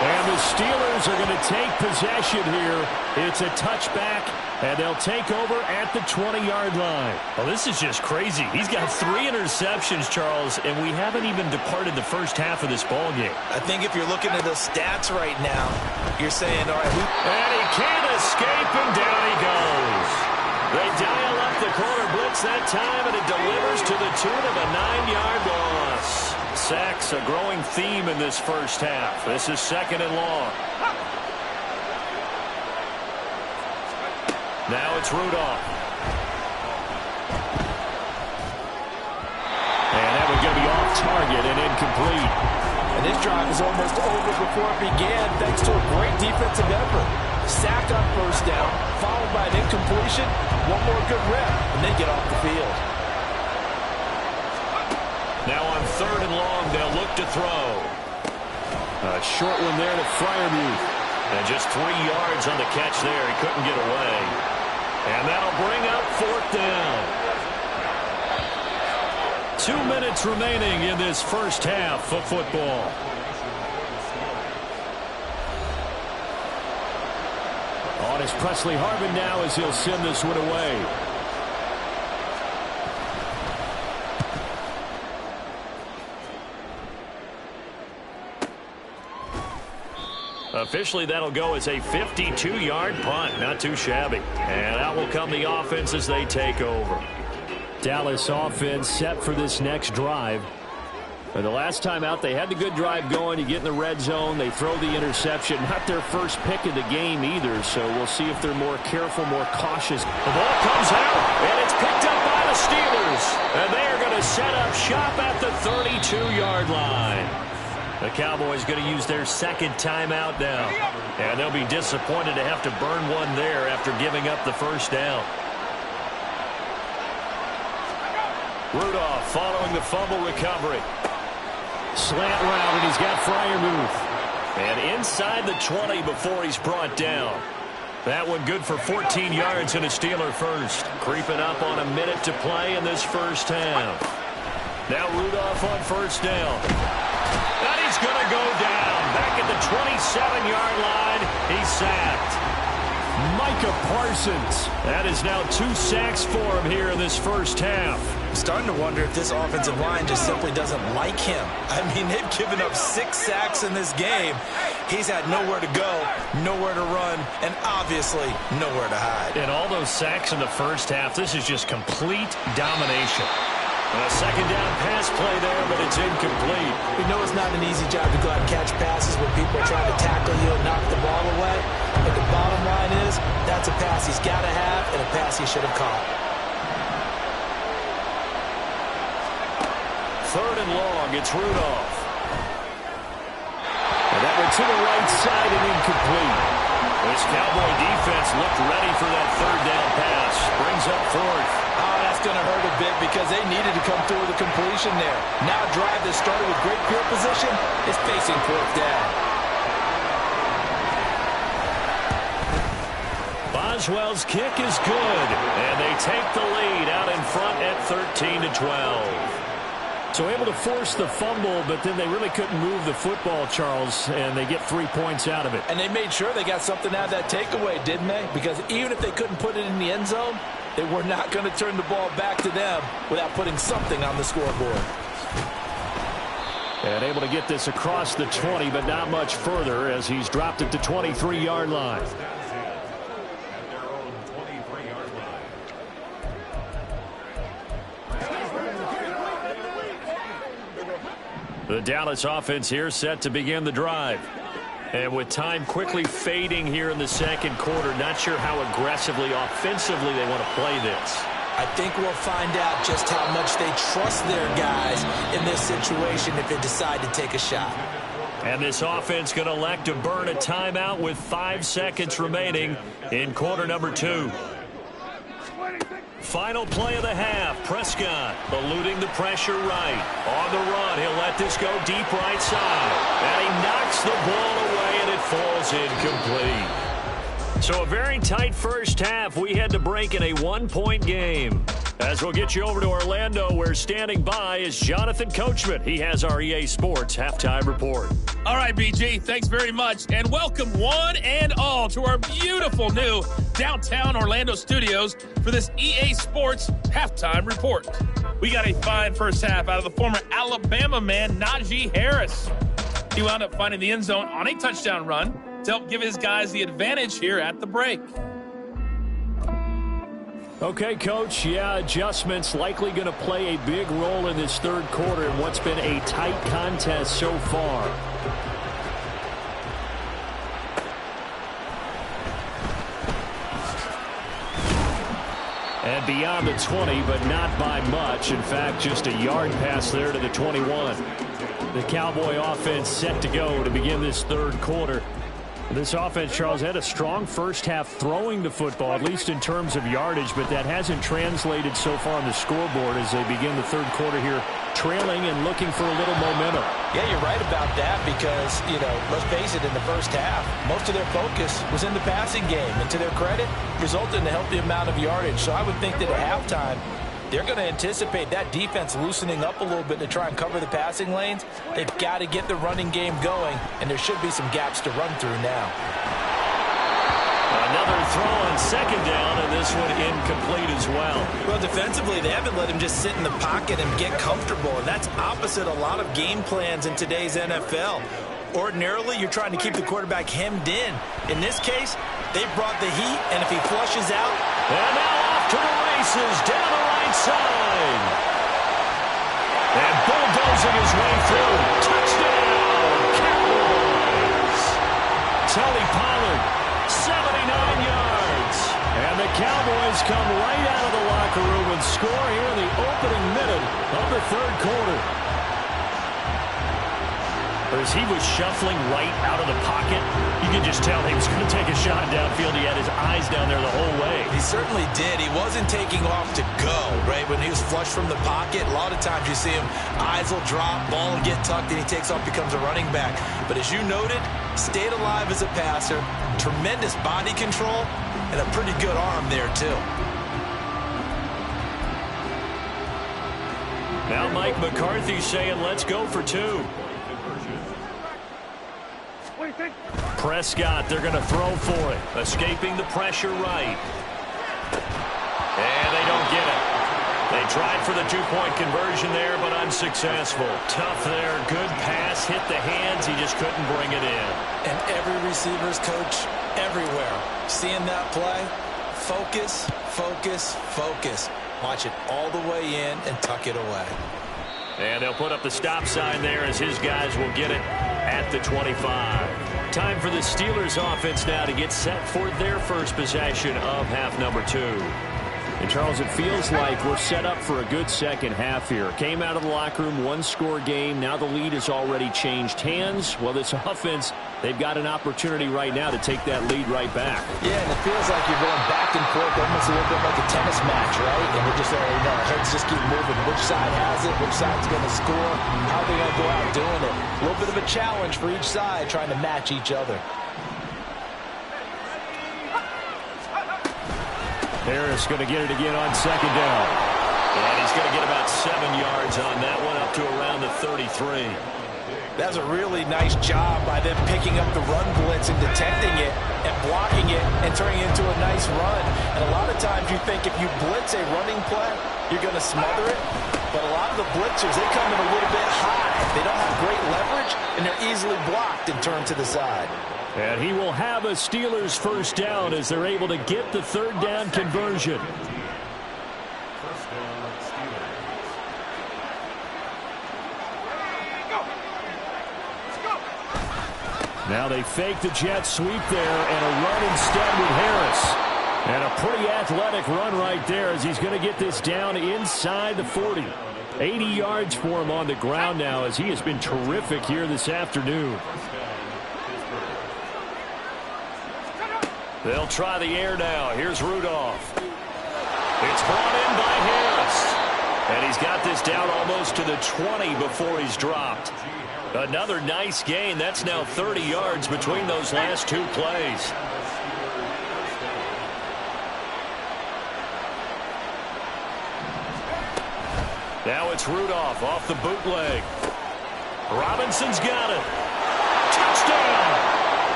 And the Steelers are going to take possession here. It's a touchback, and they'll take over at the 20-yard line. Well, this is just crazy. He's got 3 interceptions, Charles, and we haven't even departed the first half of this ball game. I think if you're looking at the stats right now, you're saying, all right, and he can't escape, and down he goes. They dial up the corner blitz that time, and it delivers to the tune of a 9-yard loss. Sacks, a growing theme in this first half. This is 2nd and long. Now it's Rudolph. And that would go be off target and incomplete. And this drive is almost over before it began thanks to a great defensive effort. Sack on 1st down, followed by an incompletion, one more good rep, and they get off the field. Now on 3rd and long, they'll look to throw. A short one there to Freiermuth. And just 3 yards on the catch there. He couldn't get away. And that'll bring up 4th down. 2 minutes remaining in this first half of football. On is Presley Harvin now as he'll send this one away. Officially, that'll go as a 52-yard punt. Not too shabby. And out will come the offense as they take over. Dallas offense set for this next drive. And the last time out, they had the good drive going. You get in the red zone, they throw the interception. Not their first pick of the game either, so we'll see if they're more careful, more cautious. The ball comes out, and it's picked up by the Steelers. And they are going to set up shop at the 32-yard line. The Cowboys going to use their second timeout now. And they'll be disappointed to have to burn one there after giving up the first down. Rudolph following the fumble recovery. Slant route, and he's got Freiermuth. And inside the 20 before he's brought down. That one good for 14 yards and a Steeler first. Creeping up on a minute to play in this first half. Now Rudolph on first down. And he's going to go down. Back at the 27-yard line. He's sacked. Micah Parsons. That is now 2 sacks for him here in this first half. I'm starting to wonder if this offensive line just simply doesn't like him. I mean, they've given up 6 sacks in this game. He's had nowhere to go, nowhere to run, and obviously nowhere to hide. And all those sacks in the first half, this is just complete domination. And a second down pass play there, but it's incomplete. We know it's not an easy job to go out and catch passes when people are trying to tackle you and knock the ball away. But the bottom line is, that's a pass he's got to have and a pass he should have caught. 3rd and long, it's Rudolph. And that one to the right side and incomplete. This Cowboy defense looked ready for that 3rd down pass. Brings up 4th. Oh, that's going to hurt a bit because they needed to come through with a completion there. Now a drive that started with great field position is facing 4th down. Boswell's kick is good. And they take the lead out in front at 13-12. So able to force the fumble, but then they really couldn't move the football, Charles, and they get 3 points out of it. And they made sure they got something out of that takeaway, didn't they? Because even if they couldn't put it in the end zone, they were not going to turn the ball back to them without putting something on the scoreboard. And able to get this across the 20, but not much further as he's dropped it to 23-yard line. The Dallas offense here set to begin the drive. And with time quickly fading here in the second quarter, not sure how aggressively, offensively they want to play this. I think we'll find out just how much they trust their guys in this situation if they decide to take a shot. And this offense going to elect to burn a timeout with 5 seconds remaining in quarter number 2. Final play of the half. Prescott eluding the pressure right. On the run, he'll let this go deep right side. And he knocks the ball away, and it falls incomplete. So a very tight first half. We had to break in a 1-point game. As we'll get you over to Orlando, where standing by is Jonathan Coachman. He has our EA Sports Halftime Report. All right, BG, thanks very much. And welcome one and all to our beautiful new downtown Orlando studios for this EA Sports Halftime Report. We got a fine first half out of the former Alabama man, Najee Harris. He wound up finding the end zone on a touchdown run to help give his guys the advantage here at the break. Okay, Coach, adjustments likely going to play a big role in this third quarter in what's been a tight contest so far. And beyond the 20, but not by much. In fact, just a yard pass there to the 21. The Cowboy offense set to go to begin this third quarter. This offense, Charles, had a strong first half throwing the football, at least in terms of yardage, but that hasn't translated so far on the scoreboard as they begin the third quarter here, trailing and looking for a little momentum. Yeah, you're right about that because, let's face it, in the first half, most of their focus was in the passing game. And to their credit, resulted in a healthy amount of yardage. So I would think that at halftime, they're going to anticipate that defense loosening up a little bit to try and cover the passing lanes. They've got to get the running game going, and there should be some gaps to run through now. Another throw on second down, and this one incomplete as well. Well, defensively, they haven't let him just sit in the pocket and get comfortable, and that's opposite a lot of game plans in today's NFL. Ordinarily, you're trying to keep the quarterback hemmed in. In this case, they brought the heat, and if he flushes out... And now off to the races, down the right side. And bulldozing his way through. Touchdown, Cowboys. Tony Pollard, 79 yards. And the Cowboys come right out of the locker room and score here in the opening minute of the third quarter. As he was shuffling right out of the pocket, you could just tell he was going to take a shot downfield. He had his eyes down there the whole way. He certainly did. He wasn't taking off to go, right? When he was flush from the pocket, a lot of times you see him, eyes will drop, ball will get tucked, and he takes off, becomes a running back. But as you noted, stayed alive as a passer, tremendous body control, and a pretty good arm there, too. Now Mike McCarthy saying, let's go for two. Prescott, they're going to throw for it. Escaping the pressure right. And they don't get it. They tried for the two-point conversion there, but unsuccessful. Tough there. Good pass. Hit the hands. He just couldn't bring it in. And every receiver's coach everywhere. Seeing that play, focus, focus, focus. Watch it all the way in and tuck it away. And they'll put up the stop sign there as his guys will get it at the 25. Time for the Steelers offense now to get set for their first possession of half number 2. And, Charles, it feels like we're set up for a good second half here. Came out of the locker room, one-score game. Now the lead has already changed hands. Well, this offense, they've got an opportunity right now to take that lead right back. Yeah, and it feels like you're going back and forth, almost a little bit like a tennis match, right? And we're just, heads just keep moving. Which side has it? Which side's going to score? How are they going to go out doing it? A little bit of a challenge for each side trying to match each other. Harris going to get it again on second down. And he's going to get about 7 yards on that one, up to around the 33. That's a really nice job by them picking up the run blitz and detecting it and blocking it and turning it into a nice run. And a lot of times you think if you blitz a running play, you're going to smother it. But a lot of the blitzers, they come in a little bit high. They don't have great leverage, and they're easily blocked and turned to the side. And he will have a Steelers first down as they're able to get the third down conversion. Now they fake the jet sweep there and a run instead with Harris. And a pretty athletic run right there as he's going to get this down inside the 40. 80 yards for him on the ground now as he has been terrific here this afternoon. They'll try the air now. Here's Rudolph. It's brought in by Harris. And he's got this down almost to the 20 before he's dropped. Another nice gain. That's now 30 yards between those last two plays. Now it's Rudolph off the bootleg. Robinson's got it. Touchdown!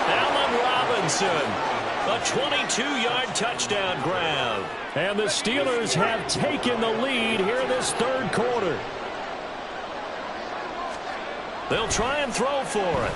Allen Robinson. A 22-yard touchdown grab. And the Steelers have taken the lead here this third quarter. They'll try and throw for it.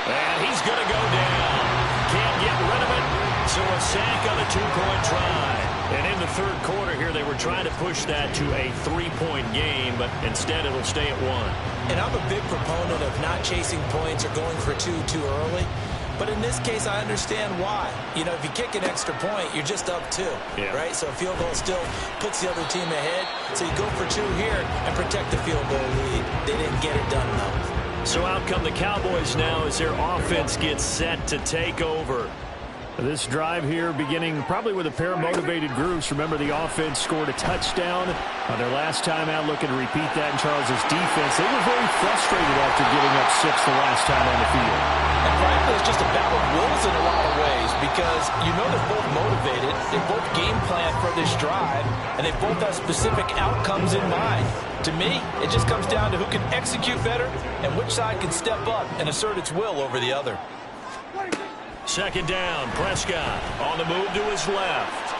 And he's going to go down. Can't get rid of it. So a sack on a two-point try. And in the third quarter here, they were trying to push that to a three-point game, but instead it'll stay at one. And I'm a big proponent of not chasing points or going for two too early. But in this case, I understand why. You know, if you kick an extra point, you're just up 2, right? So a field goal still puts the other team ahead. So you go for 2 here and protect the field goal lead. They didn't get it done, though. So out come the Cowboys now as their offense gets set to take over. This drive here beginning probably with a pair of motivated groups. Remember, the offense scored a touchdown on their last time out, looking to repeat that in Charles' defense. They were very frustrated after giving up 6 the last time on the field. And frankly, it's just a battle of wills in a lot of ways because you know they're both motivated, they both game plan for this drive, and they both have specific outcomes in mind. To me, it just comes down to who can execute better and which side can step up and assert its will over the other. Second down, Prescott on the move to his left.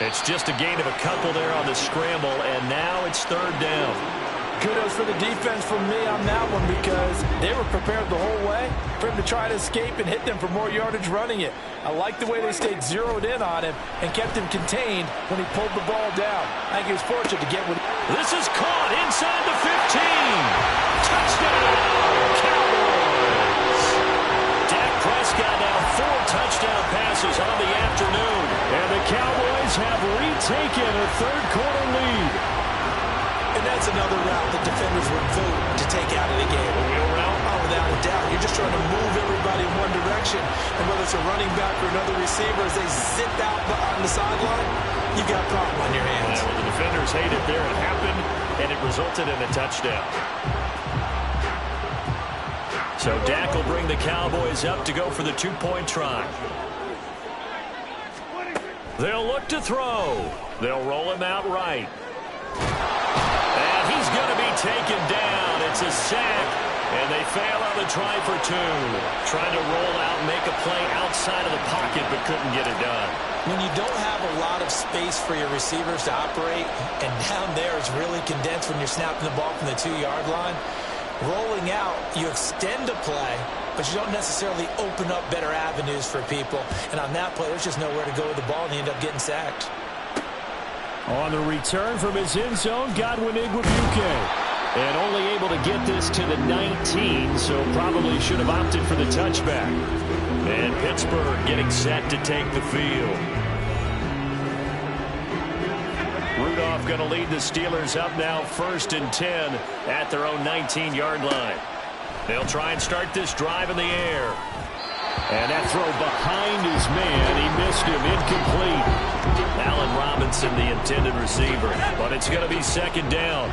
It's just a gain of a couple there on the scramble, and now it's third down. Kudos for the defense from me on that one because they were prepared the whole way for him to try to escape and hit them for more yardage running it. I like the way they stayed zeroed in on him and kept him contained when he pulled the ball down. I think he was fortunate to get with. This is caught inside the 15. Touchdown, Cowboys. Dak Prescott now 4 touchdown passes on the afternoon, and the Cowboys have retaken a third-quarter lead. And that's another route that defenders would vote to take out of the game. A wheel route? Oh, without a doubt. You're just trying to move everybody in one direction. And whether it's a running back or another receiver, as they zip out on the sideline, you've got a problem on your hands. Yeah, well, the defenders hate it there. It happened, and it resulted in a touchdown. So Dak will bring the Cowboys up to go for the 2-point try. They'll look to throw. They'll roll him out right. And he's going to be taken down. It's a sack, and they fail on the try for 2. Trying to roll out, make a play outside of the pocket, but couldn't get it done. When you don't have a lot of space for your receivers to operate, and down there is really condensed when you're snapping the ball from the 2-yard line, rolling out, you extend a play, but you don't necessarily open up better avenues for people. And on that play, there's just nowhere to go with the ball, and you end up getting sacked. On the return from his end zone, Godwin Igwebuike. And only able to get this to the 19, so probably should have opted for the touchback. And Pittsburgh getting set to take the field. Rudolph going to lead the Steelers up now 1st and 10 at their own 19-yard line. They'll try and start this drive in the air. And that throw behind his man, he missed him, incomplete. Allen Robinson, the intended receiver, but it's going to be second down.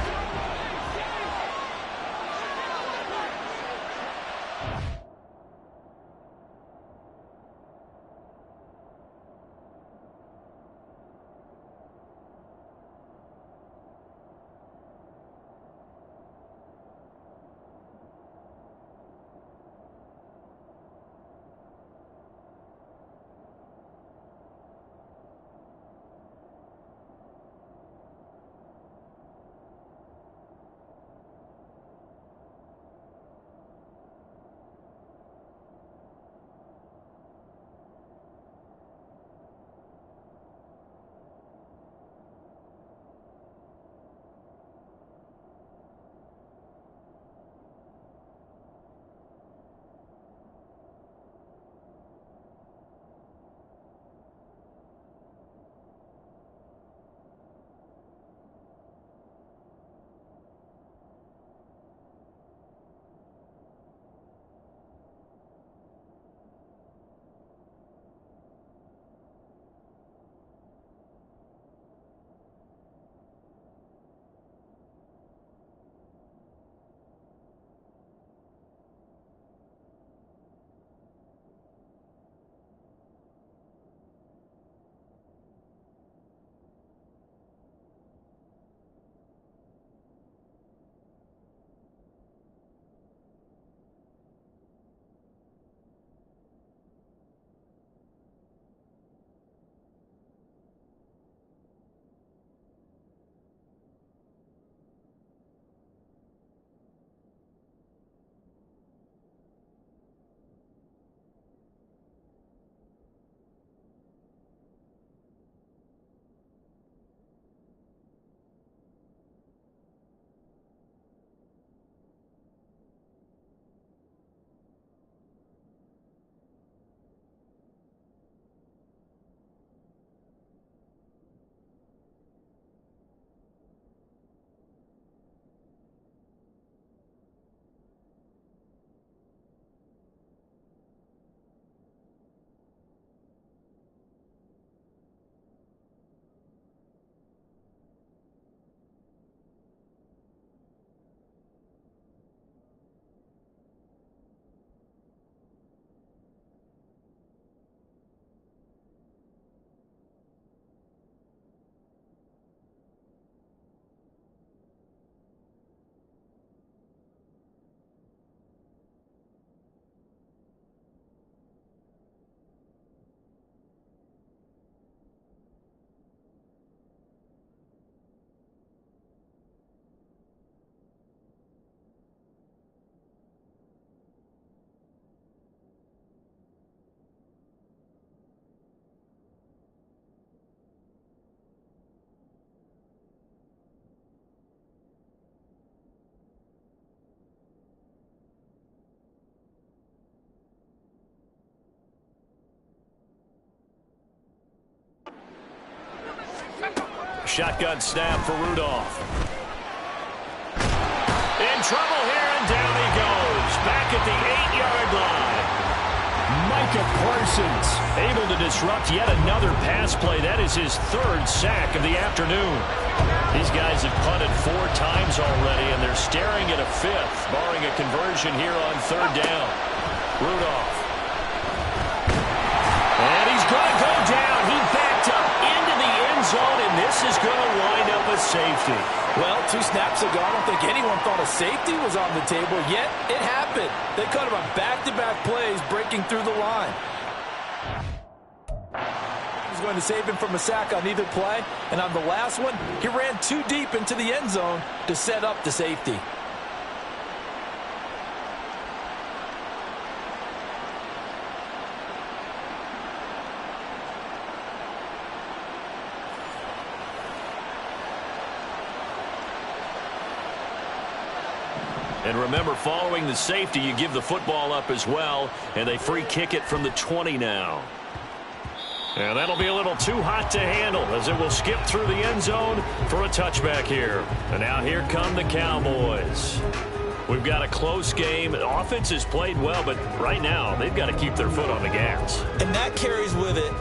Shotgun snap for Rudolph. In trouble here, and down he goes. Back at the 8-yard line. Micah Parsons able to disrupt yet another pass play. That is his 3rd sack of the afternoon. These guys have punted 4 times already, and they're staring at a 5th, barring a conversion here on 3rd down. Rudolph. And he's going to go down. He backed up into the end zone, and this is going to wind up a safety. Well, 2 snaps ago, I don't think anyone thought a safety was on the table, yet it happened. They cut him on back-to-back plays, breaking through the line. He's going to save him from a sack on either play, and on the last one, he ran too deep into the end zone to set up the safety. And remember, following the safety, you give the football up as well, and they free kick it from the 20 now. And that'll be a little too hot to handle as it will skip through the end zone for a touchback here. And now here come the Cowboys. We've got a close game. The offense has played well, but right now they've got to keep their foot on the gas. And that carries with it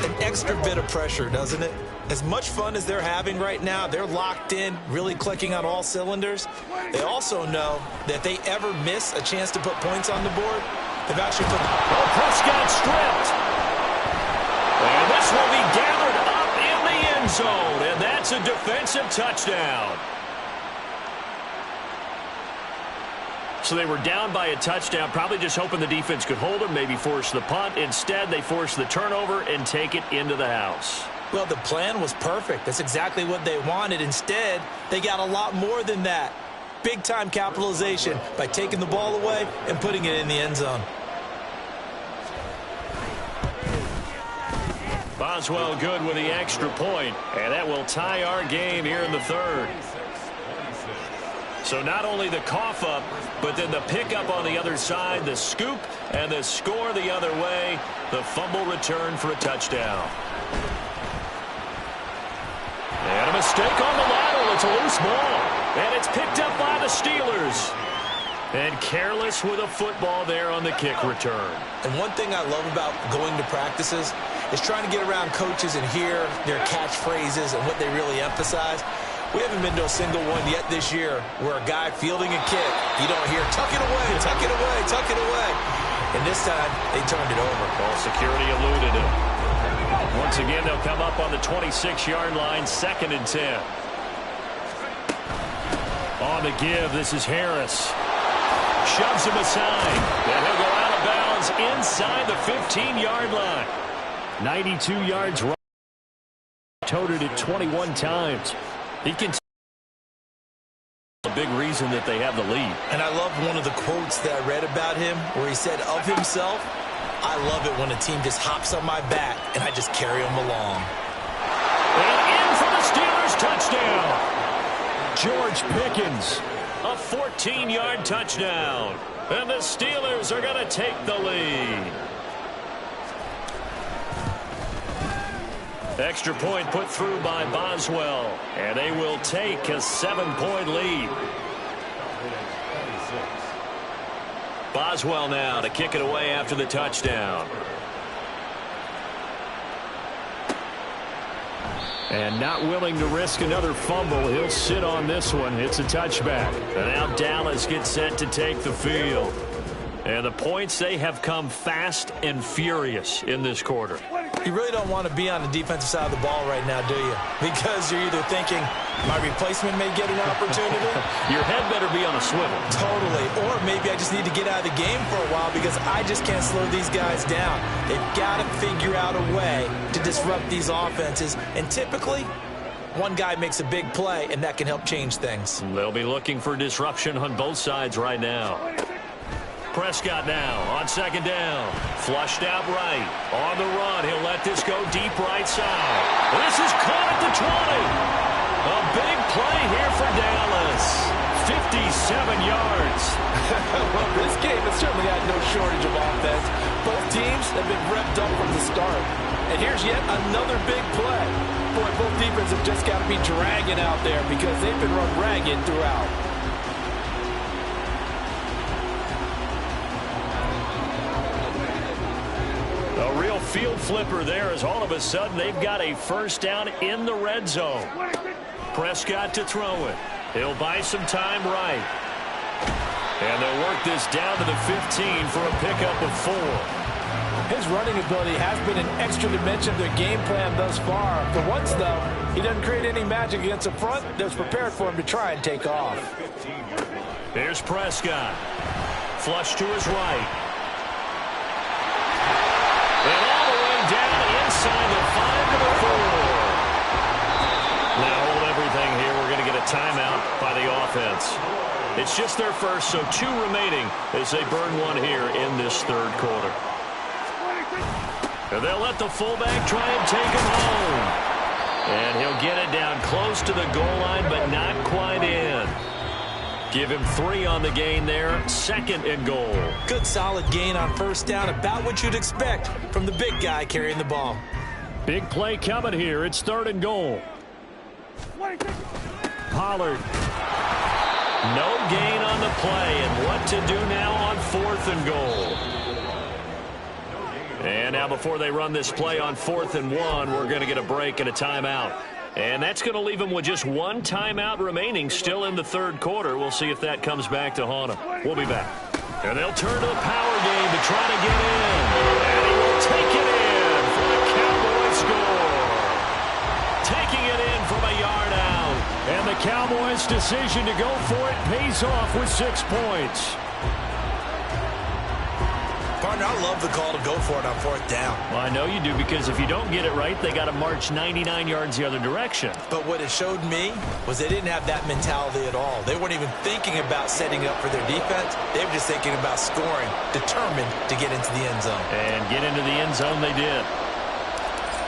an extra bit of pressure, doesn't it? As much fun as they're having right now, they're locked in, really clicking on all cylinders. They also know that if they ever miss a chance to put points on the board, they've actually put the... Oh, Prescott stripped. And this will be gathered up in the end zone, and that's a defensive touchdown. So they were down by a touchdown, probably just hoping the defense could hold them, maybe force the punt. Instead, they force the turnover and take it into the house. Well, the plan was perfect. That's exactly what they wanted. Instead, they got a lot more than that. Big-time capitalization by taking the ball away and putting it in the end zone. Boswell good with the extra point, and that will tie our game here in the 3rd. So not only the cough up, but then the pickup on the other side, the scoop, and the score the other way. The fumble return for a touchdown. And a mistake on the lateral. It's a loose ball. And it's picked up by the Steelers. And careless with a football there on the kick return. And one thing I love about going to practices is trying to get around coaches and hear their catchphrases and what they really emphasize. We haven't been to a single one yet this year where a guy fielding a kick, you don't hear, tuck it away, tuck it away, tuck it away. And this time, they turned it over. Well, security eluded him. Once again, they'll come up on the 26-yard line, 2nd and 10. On the give, this is Harris. Shoves him aside. And he'll go out of bounds inside the 15-yard line. 92 yards right. Toted it 21 times. He can a big reason that they have the lead. And I love one of the quotes that I read about him where he said of himself, I love it when a team just hops on my back and I just carry them along. And in for the Steelers touchdown. George Pickens, a 14-yard touchdown. And the Steelers are going to take the lead. Extra point put through by Boswell, and they will take a 7-point lead. Boswell now to kick it away after the touchdown. And not willing to risk another fumble. He'll sit on this one. It's a touchback. And now Dallas gets set to take the field. And the points, they have come fast and furious in this quarter. You really don't want to be on the defensive side of the ball right now, do you? Because you're either thinking, my replacement may get an opportunity. Your head better be on a swivel. Totally. Or maybe I just need to get out of the game for a while because I just can't slow these guys down. They've got to figure out a way to disrupt these offenses. And typically, one guy makes a big play, and that can help change things. They'll be looking for disruption on both sides right now. Prescott now on 2nd down. Flushed out right. On the run. He'll let this go deep right side. This is caught at the 20. A big play here for Dallas. 57 yards. Well, this game has certainly had no shortage of offense. Both teams have been revved up from the start. And here's yet another big play. Boy, both defenses have just got to be dragging out there because they've been run ragged throughout. A real field flipper there as all of a sudden they've got a first down in the red zone. Prescott to throw it. He'll buy some time right. And they'll work this down to the 15 for a pickup of 4. His running ability has been an extra dimension of their game plan thus far. For once, though, he doesn't create any magic against the front that's prepared for him to try and take off. Here's Prescott. Flush to his right. And all the way down inside the 5 to the 4. Now hold everything here. We're going to get a timeout by the offense. It's just their first, so 2 remaining as they burn 1 here in this third quarter. And they'll let the fullback try and take him home. And he'll get it down close to the goal line, but not quite in. Give him 3 on the gain there. 2nd and goal. Good solid gain on first down, about what you'd expect from the big guy carrying the ball. Big play coming here. It's 3rd and goal. Pollard. No gain on the play, and what to do now on 4th and goal. And now before they run this play on 4th and 1, we're going to get a break and a timeout. And that's going to leave them with just 1 timeout remaining still in the third quarter. We'll see if that comes back to haunt them. We'll be back. And they'll turn to the power game to try to get in. And he will take it in for the Cowboys score. Taking it in from a yard out. And the Cowboys' decision to go for it pays off with 6 points. Partner, I love the call to go for it on 4th down. Well, I know you do, because if you don't get it right, they got to march 99 yards the other direction. But what it showed me was they didn't have that mentality at all. They weren't even thinking about setting up for their defense. They were just thinking about scoring, determined to get into the end zone. And get into the end zone they did.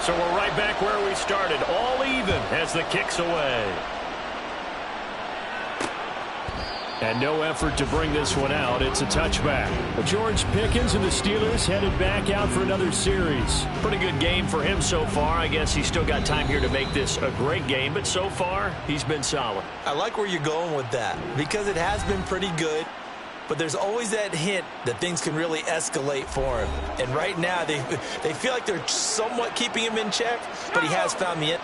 So we're right back where we started, all even as the kick's away. And no effort to bring this one out. It's a touchback. George Pickens and the Steelers headed back out for another series. Pretty good game for him so far. I guess he's still got time here to make this a great game, but so far, he's been solid. I like where you're going with that, because it has been pretty good, but there's always that hint that things can really escalate for him. And right now, they feel like they're somewhat keeping him in check, but he has found the end.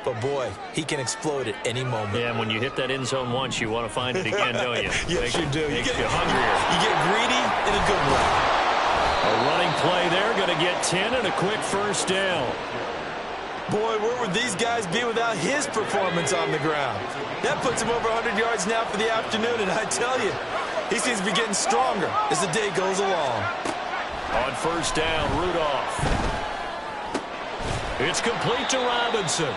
but boy, he can explode at any moment. Yeah, and when you hit that end zone once, you want to find it again, don't you? Yes, you do. Makes you hungrier. You get greedy in a good way. A running play there, going to get 10 and a quick first down. Boy, where would these guys be without his performance on the ground? That puts him over 100 yards now for the afternoon, and I tell you, he seems to be getting stronger as the day goes along. On first down, Rudolph. It's complete to Robinson.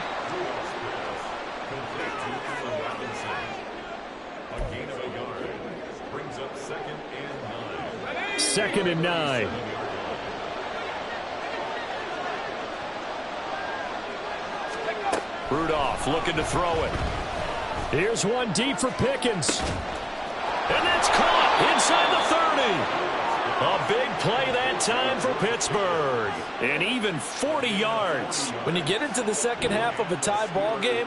A gain of a yard brings up 2nd and 9. 2nd and 9. Rudolph looking to throw it. Here's one deep for Pickens. And that's caught inside the 30. A big play that time for Pittsburgh. And even 40 yards. When you get into the second half of a tie ball game,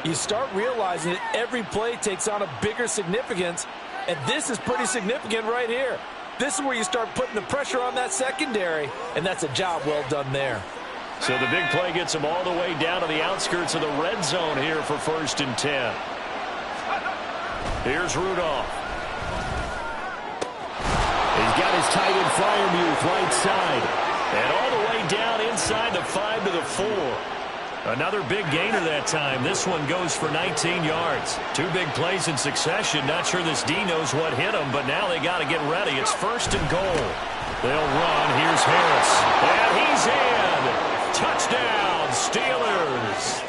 you start realizing that every play takes on a bigger significance. And this is pretty significant right here. This is where you start putting the pressure on that secondary. And that's a job well done there. So the big play gets him all the way down to the outskirts of the red zone here for 1st and 10. Here's Rudolph. He's got his tight end Fryermuth right side. And all the way down inside the 5 to the 4. Another big gainer that time. This one goes for 19 yards. 2 big plays in succession. Not sure this D knows what hit him, but now they got to get ready. It's 1st and goal. They'll run. Here's Harris. And he's in. Touchdown, Steelers.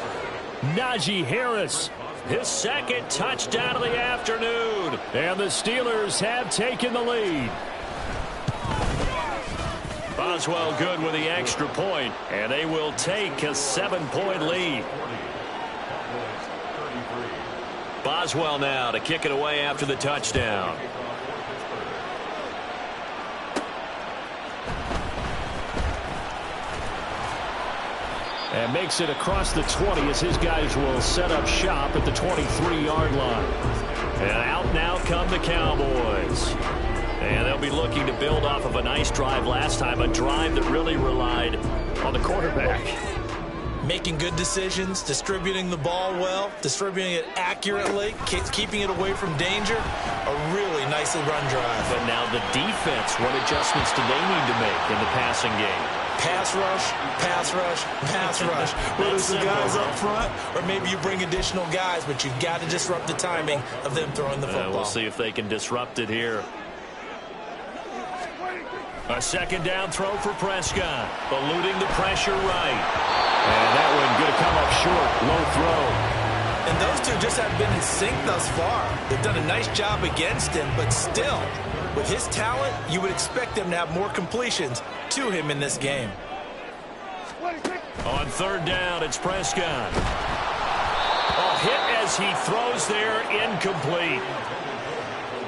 Najee Harris, his 2nd touchdown of the afternoon. And the Steelers have taken the lead. Boswell good with the extra point, and they will take a 7-point lead. Boswell now to kick it away after the touchdown. And makes it across the 20 as his guys will set up shop at the 23-yard line. And out now come the Cowboys. And they'll be looking to build off of a nice drive last time, a drive that really relied on the quarterback. Making good decisions, distributing the ball well, distributing it accurately, keeping it away from danger. A really nicely run drive. But now the defense, what adjustments do they need to make in the passing game? Pass rush, pass rush, pass rush. Whether it's the guys up front or maybe you bring additional guys, but you've got to disrupt the timing of them throwing the football. We'll see if they can disrupt it here. A 2nd down throw for Prescott, eluding the pressure right. And that one going to come up short, low throw. And those two just haven't been in sync thus far. They've done a nice job against him, but still, with his talent, you would expect them to have more completions to him in this game. On 3rd down, it's Prescott. A hit as he throws there, incomplete.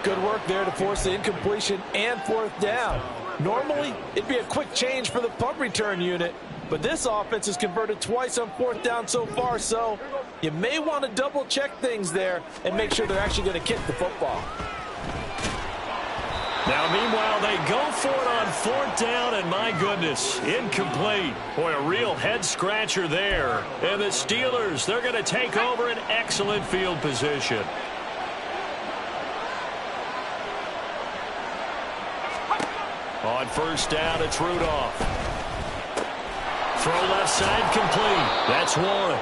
Good work there to force the incompletion and 4th down. Normally, it'd be a quick change for the punt return unit, but this offense has converted twice on 4th down so far, so you may want to double-check things there and make sure they're actually going to kick the football. Now, meanwhile, they go for it on 4th down, and my goodness, incomplete. Boy, a real head-scratcher there. And the Steelers, they're going to take over an excellent field position. On 1st down, it's Rudolph. Throw left side complete. That's one.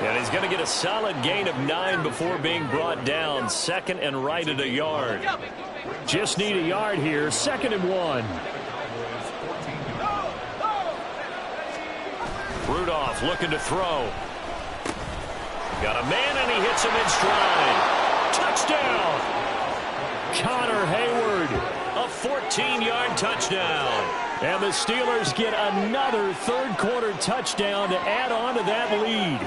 And he's going to get a solid gain of 9 before being brought down. 2nd and right at a yard. Just need a yard here. 2nd and 1. Rudolph looking to throw. Got a man and he hits him in stride. Touchdown. Connor Hayward. A 14-yard touchdown. And the Steelers get another 3rd quarter touchdown to add on to that lead.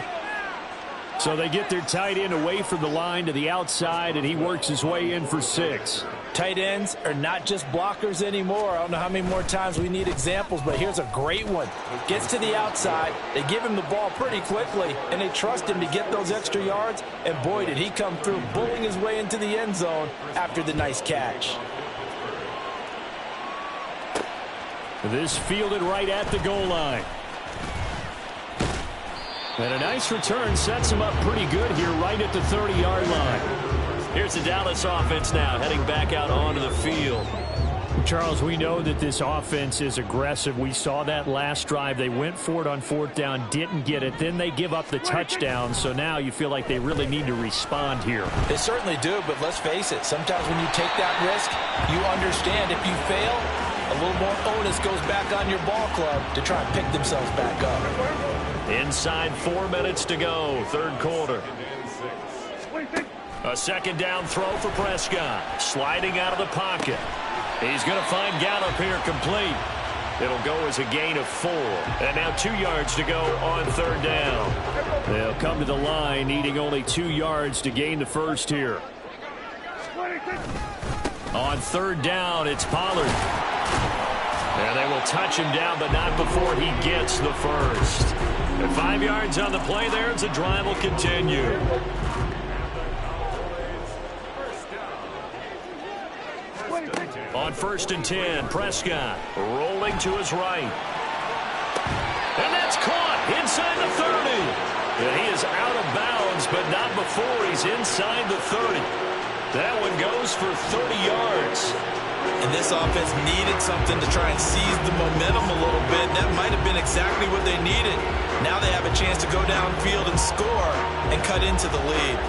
So they get their tight end away from the line to the outside, and he works his way in for 6. Tight ends are not just blockers anymore. I don't know how many more times we need examples, but here's a great one. Gets to the outside, they give him the ball pretty quickly, and they trust him to get those extra yards, and boy, did he come through, bullying his way into the end zone after the nice catch. This fielded right at the goal line. And a nice return sets him up pretty good here right at the 30-yard line. Here's the Dallas offense now heading back out onto the field. Charles, we know that this offense is aggressive. We saw that last drive. They went for it on 4th down, didn't get it. Then they give up the touchdown. So now you feel like they really need to respond here. They certainly do, but let's face it. Sometimes when you take that risk, you understand if you fail, a little more onus goes back on your ball club to try and pick themselves back up. Inside 4 minutes to go, 3rd quarter. A 2nd down throw for Prescott. Sliding out of the pocket. He's going to find Gallup here complete. It'll go as a gain of 4. And now 2 yards to go on 3rd down. They'll come to the line needing only 2 yards to gain the first here. On 3rd down, it's Pollard. And they will touch him down, but not before he gets the first. And 5 yards on the play there as the drive will continue. On 1st and 10, Prescott rolling to his right. And that's caught inside the 30. And he is out of bounds, but not before he's inside the 30. That one goes for 30 yards. And this offense needed something to try and seize the momentum a little bit. That might have been exactly what they needed. Now they have a chance to go downfield and score and cut into the lead.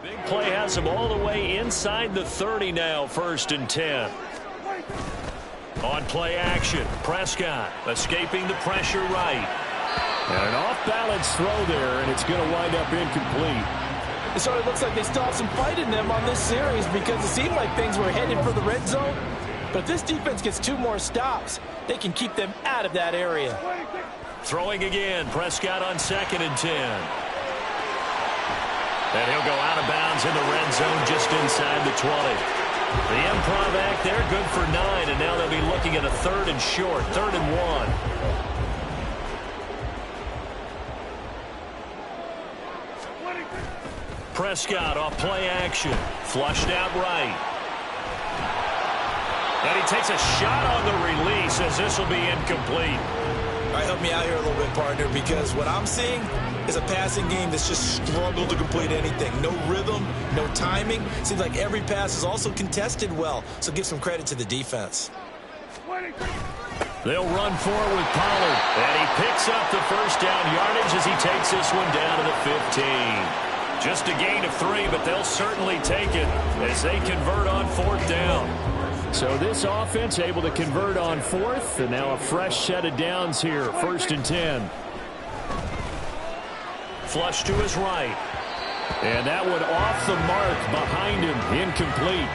Big play has him all the way inside the 30 now, 1st and 10. On play action, Prescott escaping the pressure right. And an off-balance throw there, and it's going to wind up incomplete. It sort of looks like they still have some fight in them on this series because it seemed like things were headed for the red zone. But if this defense gets 2 more stops, they can keep them out of that area. Throwing again, Prescott on 2nd and 10. And he'll go out of bounds in the red zone just inside the 20. The improv act there, good for 9, and now they'll be looking at a 3rd and short, 3rd and 1. Prescott off play action, flushed out right. And he takes a shot on the release as this will be incomplete. All right, help me out here a little bit, partner, because what I'm seeing is a passing game that's just struggled to complete anything. No rhythm, no timing. Seems like every pass is also contested well, so give some credit to the defense. They'll run forward with Pollard, and he picks up the 1st down yardage as he takes this one down to the 15. Just a gain of 3, but they'll certainly take it as they convert on 4th down. So this offense able to convert on 4th, and now a fresh set of downs here, 1st and 10. Flush to his right. And that one off the mark behind him, incomplete.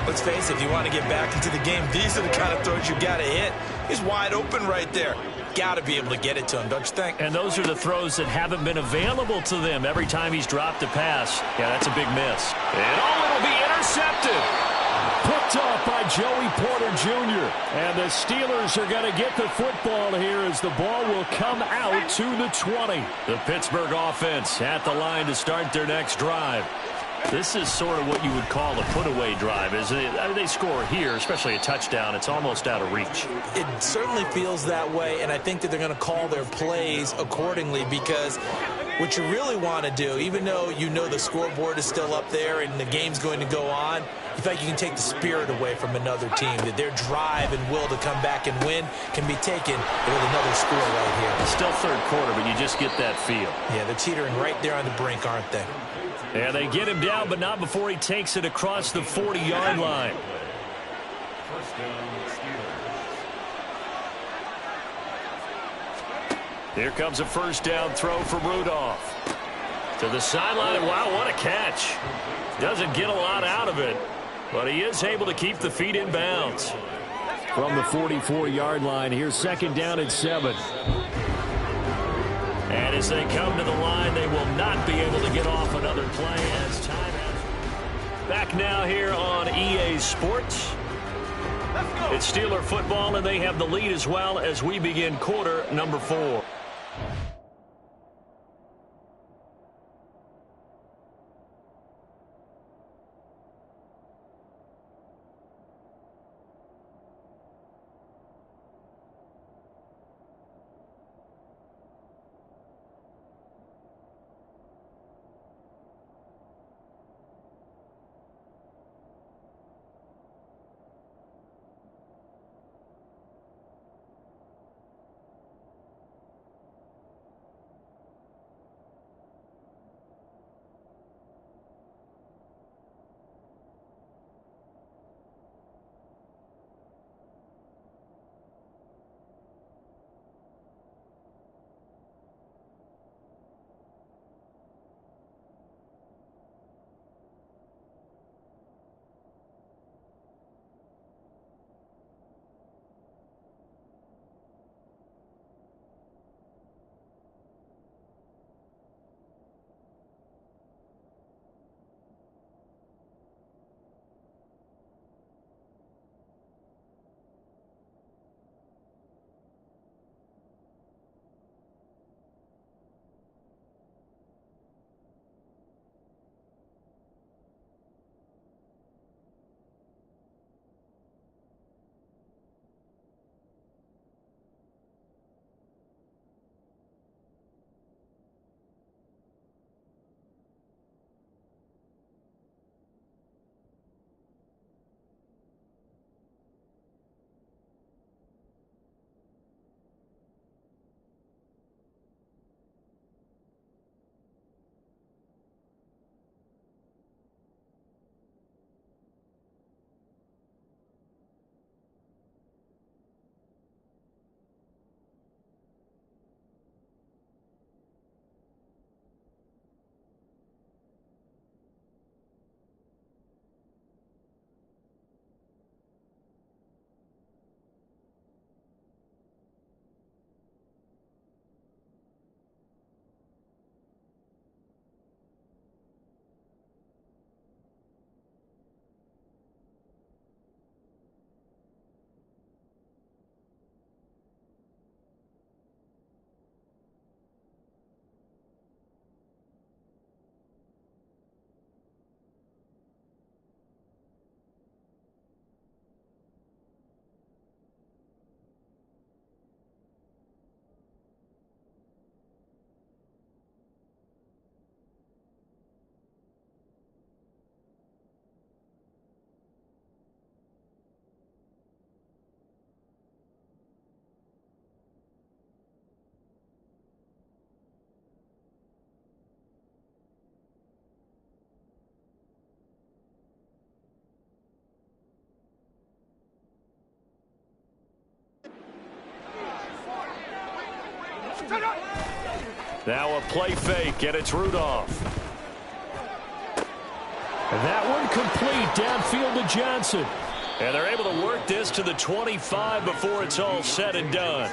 Let's face it, if you want to get back into the game, these are the kind of throws you got to hit. He's wide open right there. Got to be able to get it to him, don't you think? And those are the throws that haven't been available to them every time he's dropped a pass. Yeah, that's a big miss. And it'll be intercepted. Picked off by Joey Porter Jr. And the Steelers are going to get the football here as the ball will come out to the 20. The Pittsburgh offense at the line to start their next drive. This is sort of what you would call a put-away drive, isn't it? I mean, they score here, especially a touchdown. It's almost out of reach. It certainly feels that way, and I think that they're going to call their plays accordingly, because what you really want to do, even though you know the scoreboard is still up there and the game's going to go on, you feel like you can take the spirit away from another team, that their drive and will to come back and win can be taken with another score right here. Still third quarter, but you just get that feel. Yeah, they're teetering right there on the brink, aren't they? And they get him down, but not before he takes it across the 40-yard line. Here comes a first down throw from Rudolph. To the sideline, and wow, what a catch. Doesn't get a lot out of it, but he is able to keep the feet in bounds. From the 44-yard line, here's second down and 7. And as they come to the line, they will not be able to get off another play as time has. Back now here on EA Sports. It's Steeler football, and they have the lead as well as we begin quarter number 4. Now a play fake, and it's Rudolph. And that one complete downfield to Johnson. And they're able to work this to the 25 before it's all said and done.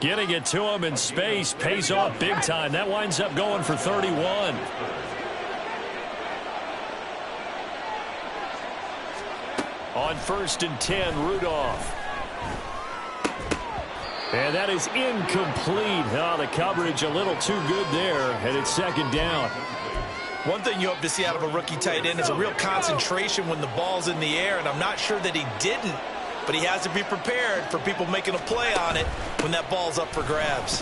Getting it to him in space pays off big time. That winds up going for 31. On 1st and 10, Rudolph. And that is incomplete. Oh, the coverage a little too good there, and it's second down. One thing you hope to see out of a rookie tight end is a real concentration when the ball's in the air, and I'm not sure that he didn't, but he has to be prepared for people making a play on it when that ball's up for grabs.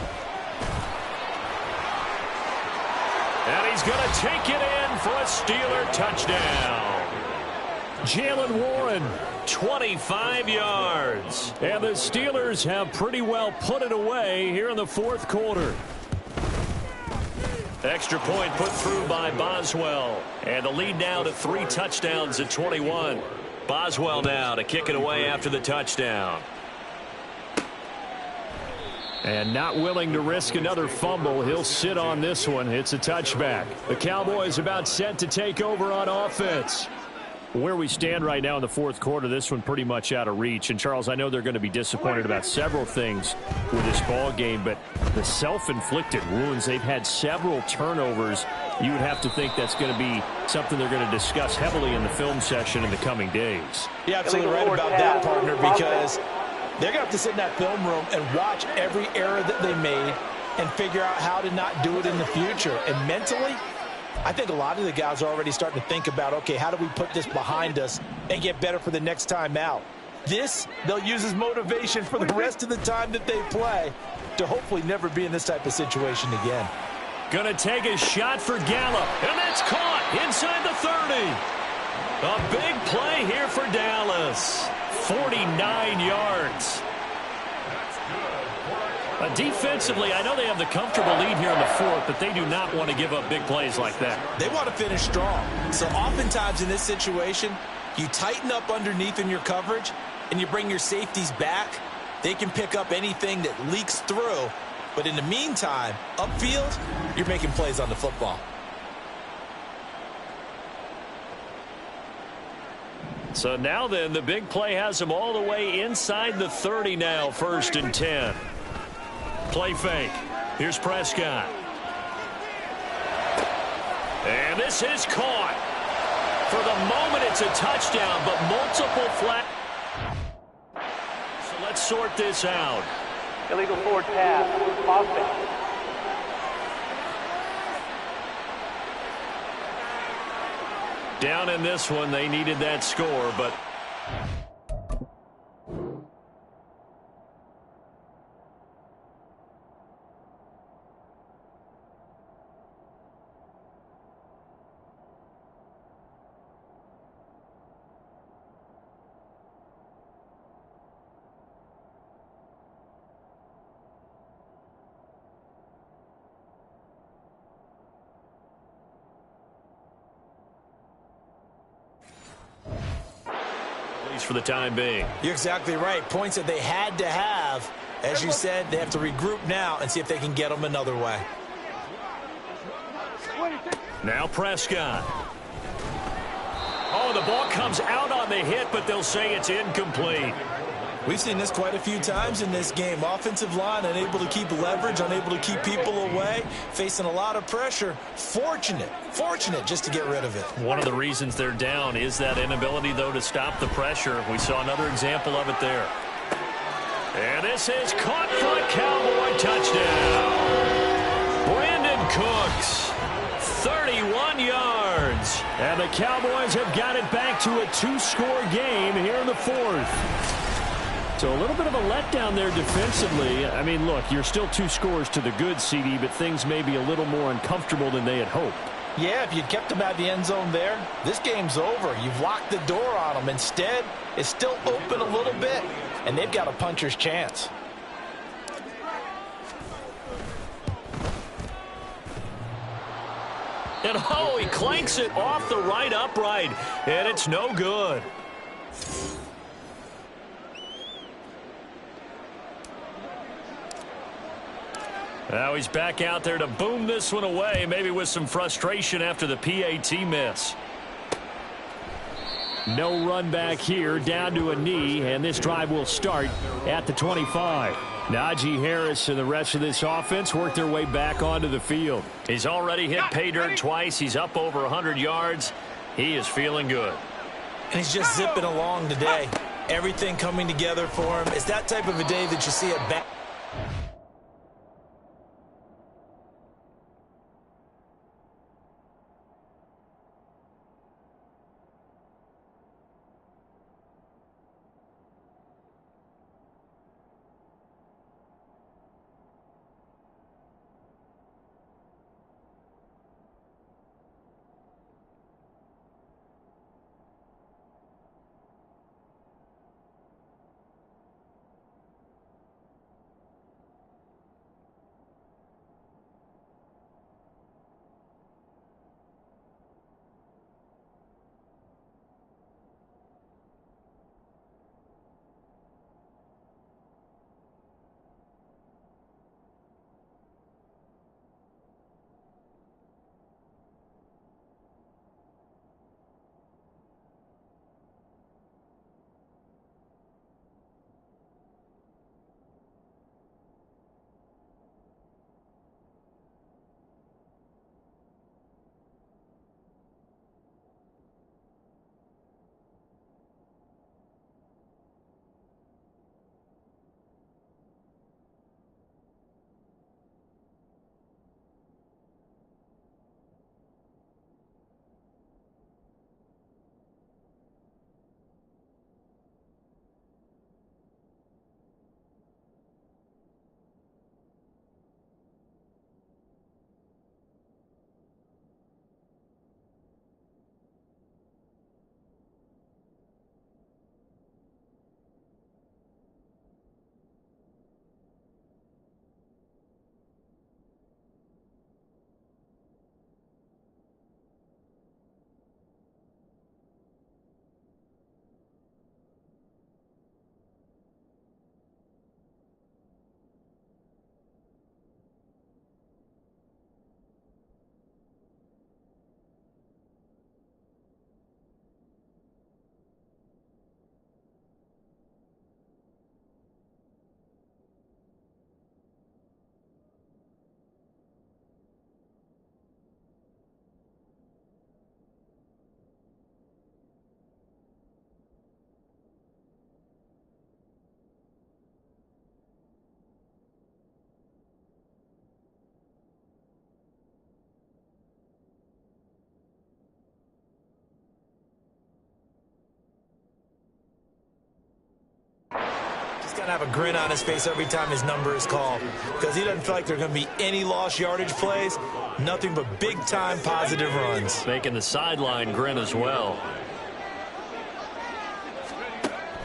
And he's going to take it in for a Steeler touchdown. Jalen Warren, 25 yards. And the Steelers have pretty well put it away here in the fourth quarter. Extra point put through by Boswell. And the lead now to 3 touchdowns at 21. Boswell now to kick it away after the touchdown. And not willing to risk another fumble. He'll sit on this one. It's a touchback. The Cowboys about set to take over on offense. Where we stand right now in the fourth quarter, this one pretty much out of reach. And, Charles, I know they're going to be disappointed about several things with this ball game, but the self-inflicted wounds, they've had several turnovers. You would have to think that's going to be something they're going to discuss heavily in the film session in the coming days. You're absolutely right about that, partner, because they're going to have to sit in that film room and watch every error that they made and figure out how to not do it in the future. And mentally, I think a lot of the guys are already starting to think about, okay, how do we put this behind us and get better for the next time out? This, they'll use as motivation for the rest of the time that they play to hopefully never be in this type of situation again. Gonna take a shot for Gallup, and that's caught inside the 30. A big play here for Dallas. 49 yards. Defensively, I know they have the comfortable lead here in the fourth, but they do not want to give up big plays like that. They want to finish strong. So oftentimes in this situation, you tighten up underneath in your coverage, and you bring your safeties back. They can pick up anything that leaks through. But in the meantime, upfield, you're making plays on the football. So now then, the big play has them all the way inside the 30 now, 1st and 10. Play fake. Here's Prescott. And this is caught. For the moment, it's a touchdown, but multiple flag. So let's sort this out. Illegal forward pass. Offense. Down in this one, they needed that score, but for the time being. You're exactly right. Points that they had to have. As you said, they have to regroup now and see if they can get them another way. Now Prescott. Oh, the ball comes out on the hit, but they'll say it's incomplete. We've seen this quite a few times in this game. Offensive line unable to keep leverage, unable to keep people away, facing a lot of pressure. Fortunate just to get rid of it. One of the reasons they're down is that inability, though, to stop the pressure. We saw another example of it there. And this is caught for a Cowboy touchdown. Brandon Cooks, 31 yards. And the Cowboys have got it back to a 2-score game here in the fourth. So a little bit of a letdown there defensively. I mean, look, you're still 2 scores to the good, CD, but things may be a little more uncomfortable than they had hoped. Yeah, if you'd kept them at the end zone there, this game's over. You've locked the door on them. Instead, it's still open a little bit, and they've got a puncher's chance. And, oh, he clanks it off the right upright, and it's no good. Now he's back out there to boom this one away, maybe with some frustration after the PAT miss. No run back here, down to a knee, and this drive will start at the 25. Najee Harris and the rest of this offense work their way back onto the field. He's already hit pay dirt twice. He's up over 100 yards. He is feeling good. And he's just zipping along today. Everything coming together for him. It's that type of a day that you see it back. to have a grin on his face every time his number is called because he doesn't feel like there are going to be any lost yardage plays, nothing but big-time positive runs. Making the sideline grin as well.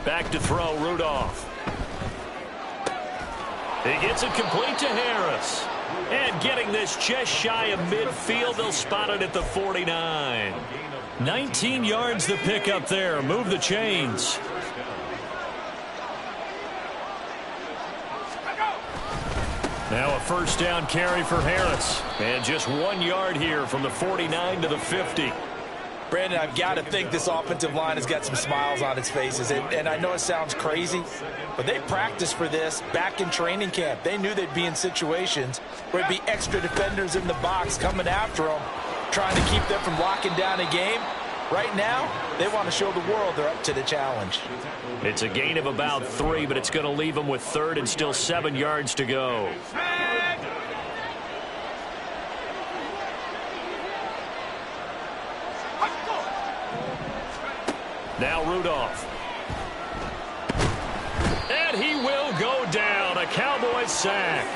Back to throw, Rudolph. He gets it complete to Harris. And getting this just shy of midfield, they'll spot it at the 49. 19 yards to pick up there. Move the chains. Now a first down carry for Harris. And just 1 yard here from the 49 to the 50. Brandon, I've got to think this offensive line has got some smiles on its faces. And I know it sounds crazy, but they practiced for this back in training camp. They knew they'd be in situations where it'd be extra defenders in the box coming after them, trying to keep them from locking down a game. Right now, they want to show the world they're up to the challenge. It's a gain of about 3, but it's going to leave them with third and still 7 yards to go. Now Rudolph. And he will go down. A Cowboys sack.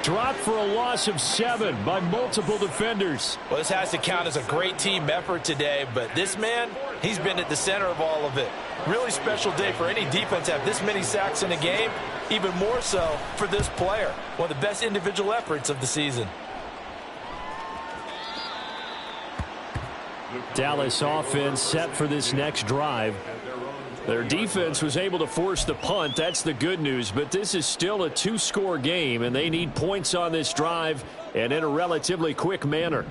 Dropped for a loss of 7 by multiple defenders. Well, this has to count as a great team effort today, but this man, he's been at the center of all of it. Really special day for any defense to have this many sacks in a game, even more so for this player. One of the best individual efforts of the season. Dallas offense set for this next drive. Their defense was able to force the punt. That's the good news, but this is still a 2-score game, and they need points on this drive and in a relatively quick manner.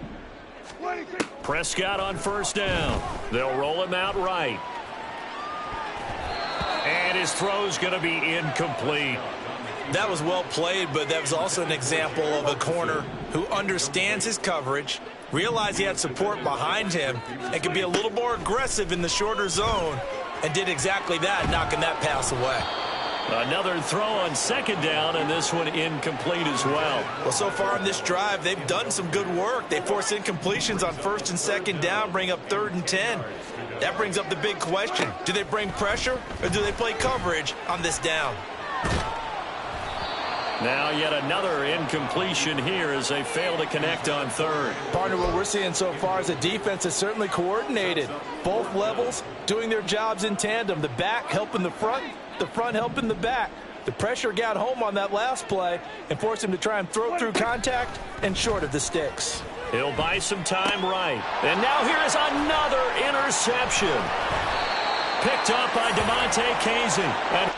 Prescott on first down. They'll roll him out right. And his throw's going to be incomplete. That was well played, but that was also an example of a corner who understands his coverage, realized he had support behind him, and can be a little more aggressive in the shorter zone, and did exactly that, knocking that pass away. Another throw on second down, and this one incomplete as well. Well, so far in this drive, they've done some good work. They force incompletions on first and second down, bring up 3rd and 10. That brings up the big question. Do they bring pressure, or do they play coverage on this down? Now yet another incompletion here as they fail to connect on third. Partner, what we're seeing so far is the defense is certainly coordinated. Both levels doing their jobs in tandem. The back helping the front helping the back. The pressure got home on that last play and forced him to try and throw through contact and short of the sticks. He'll buy some time right. And now here is another interception. Picked up by DeMonte Casey. And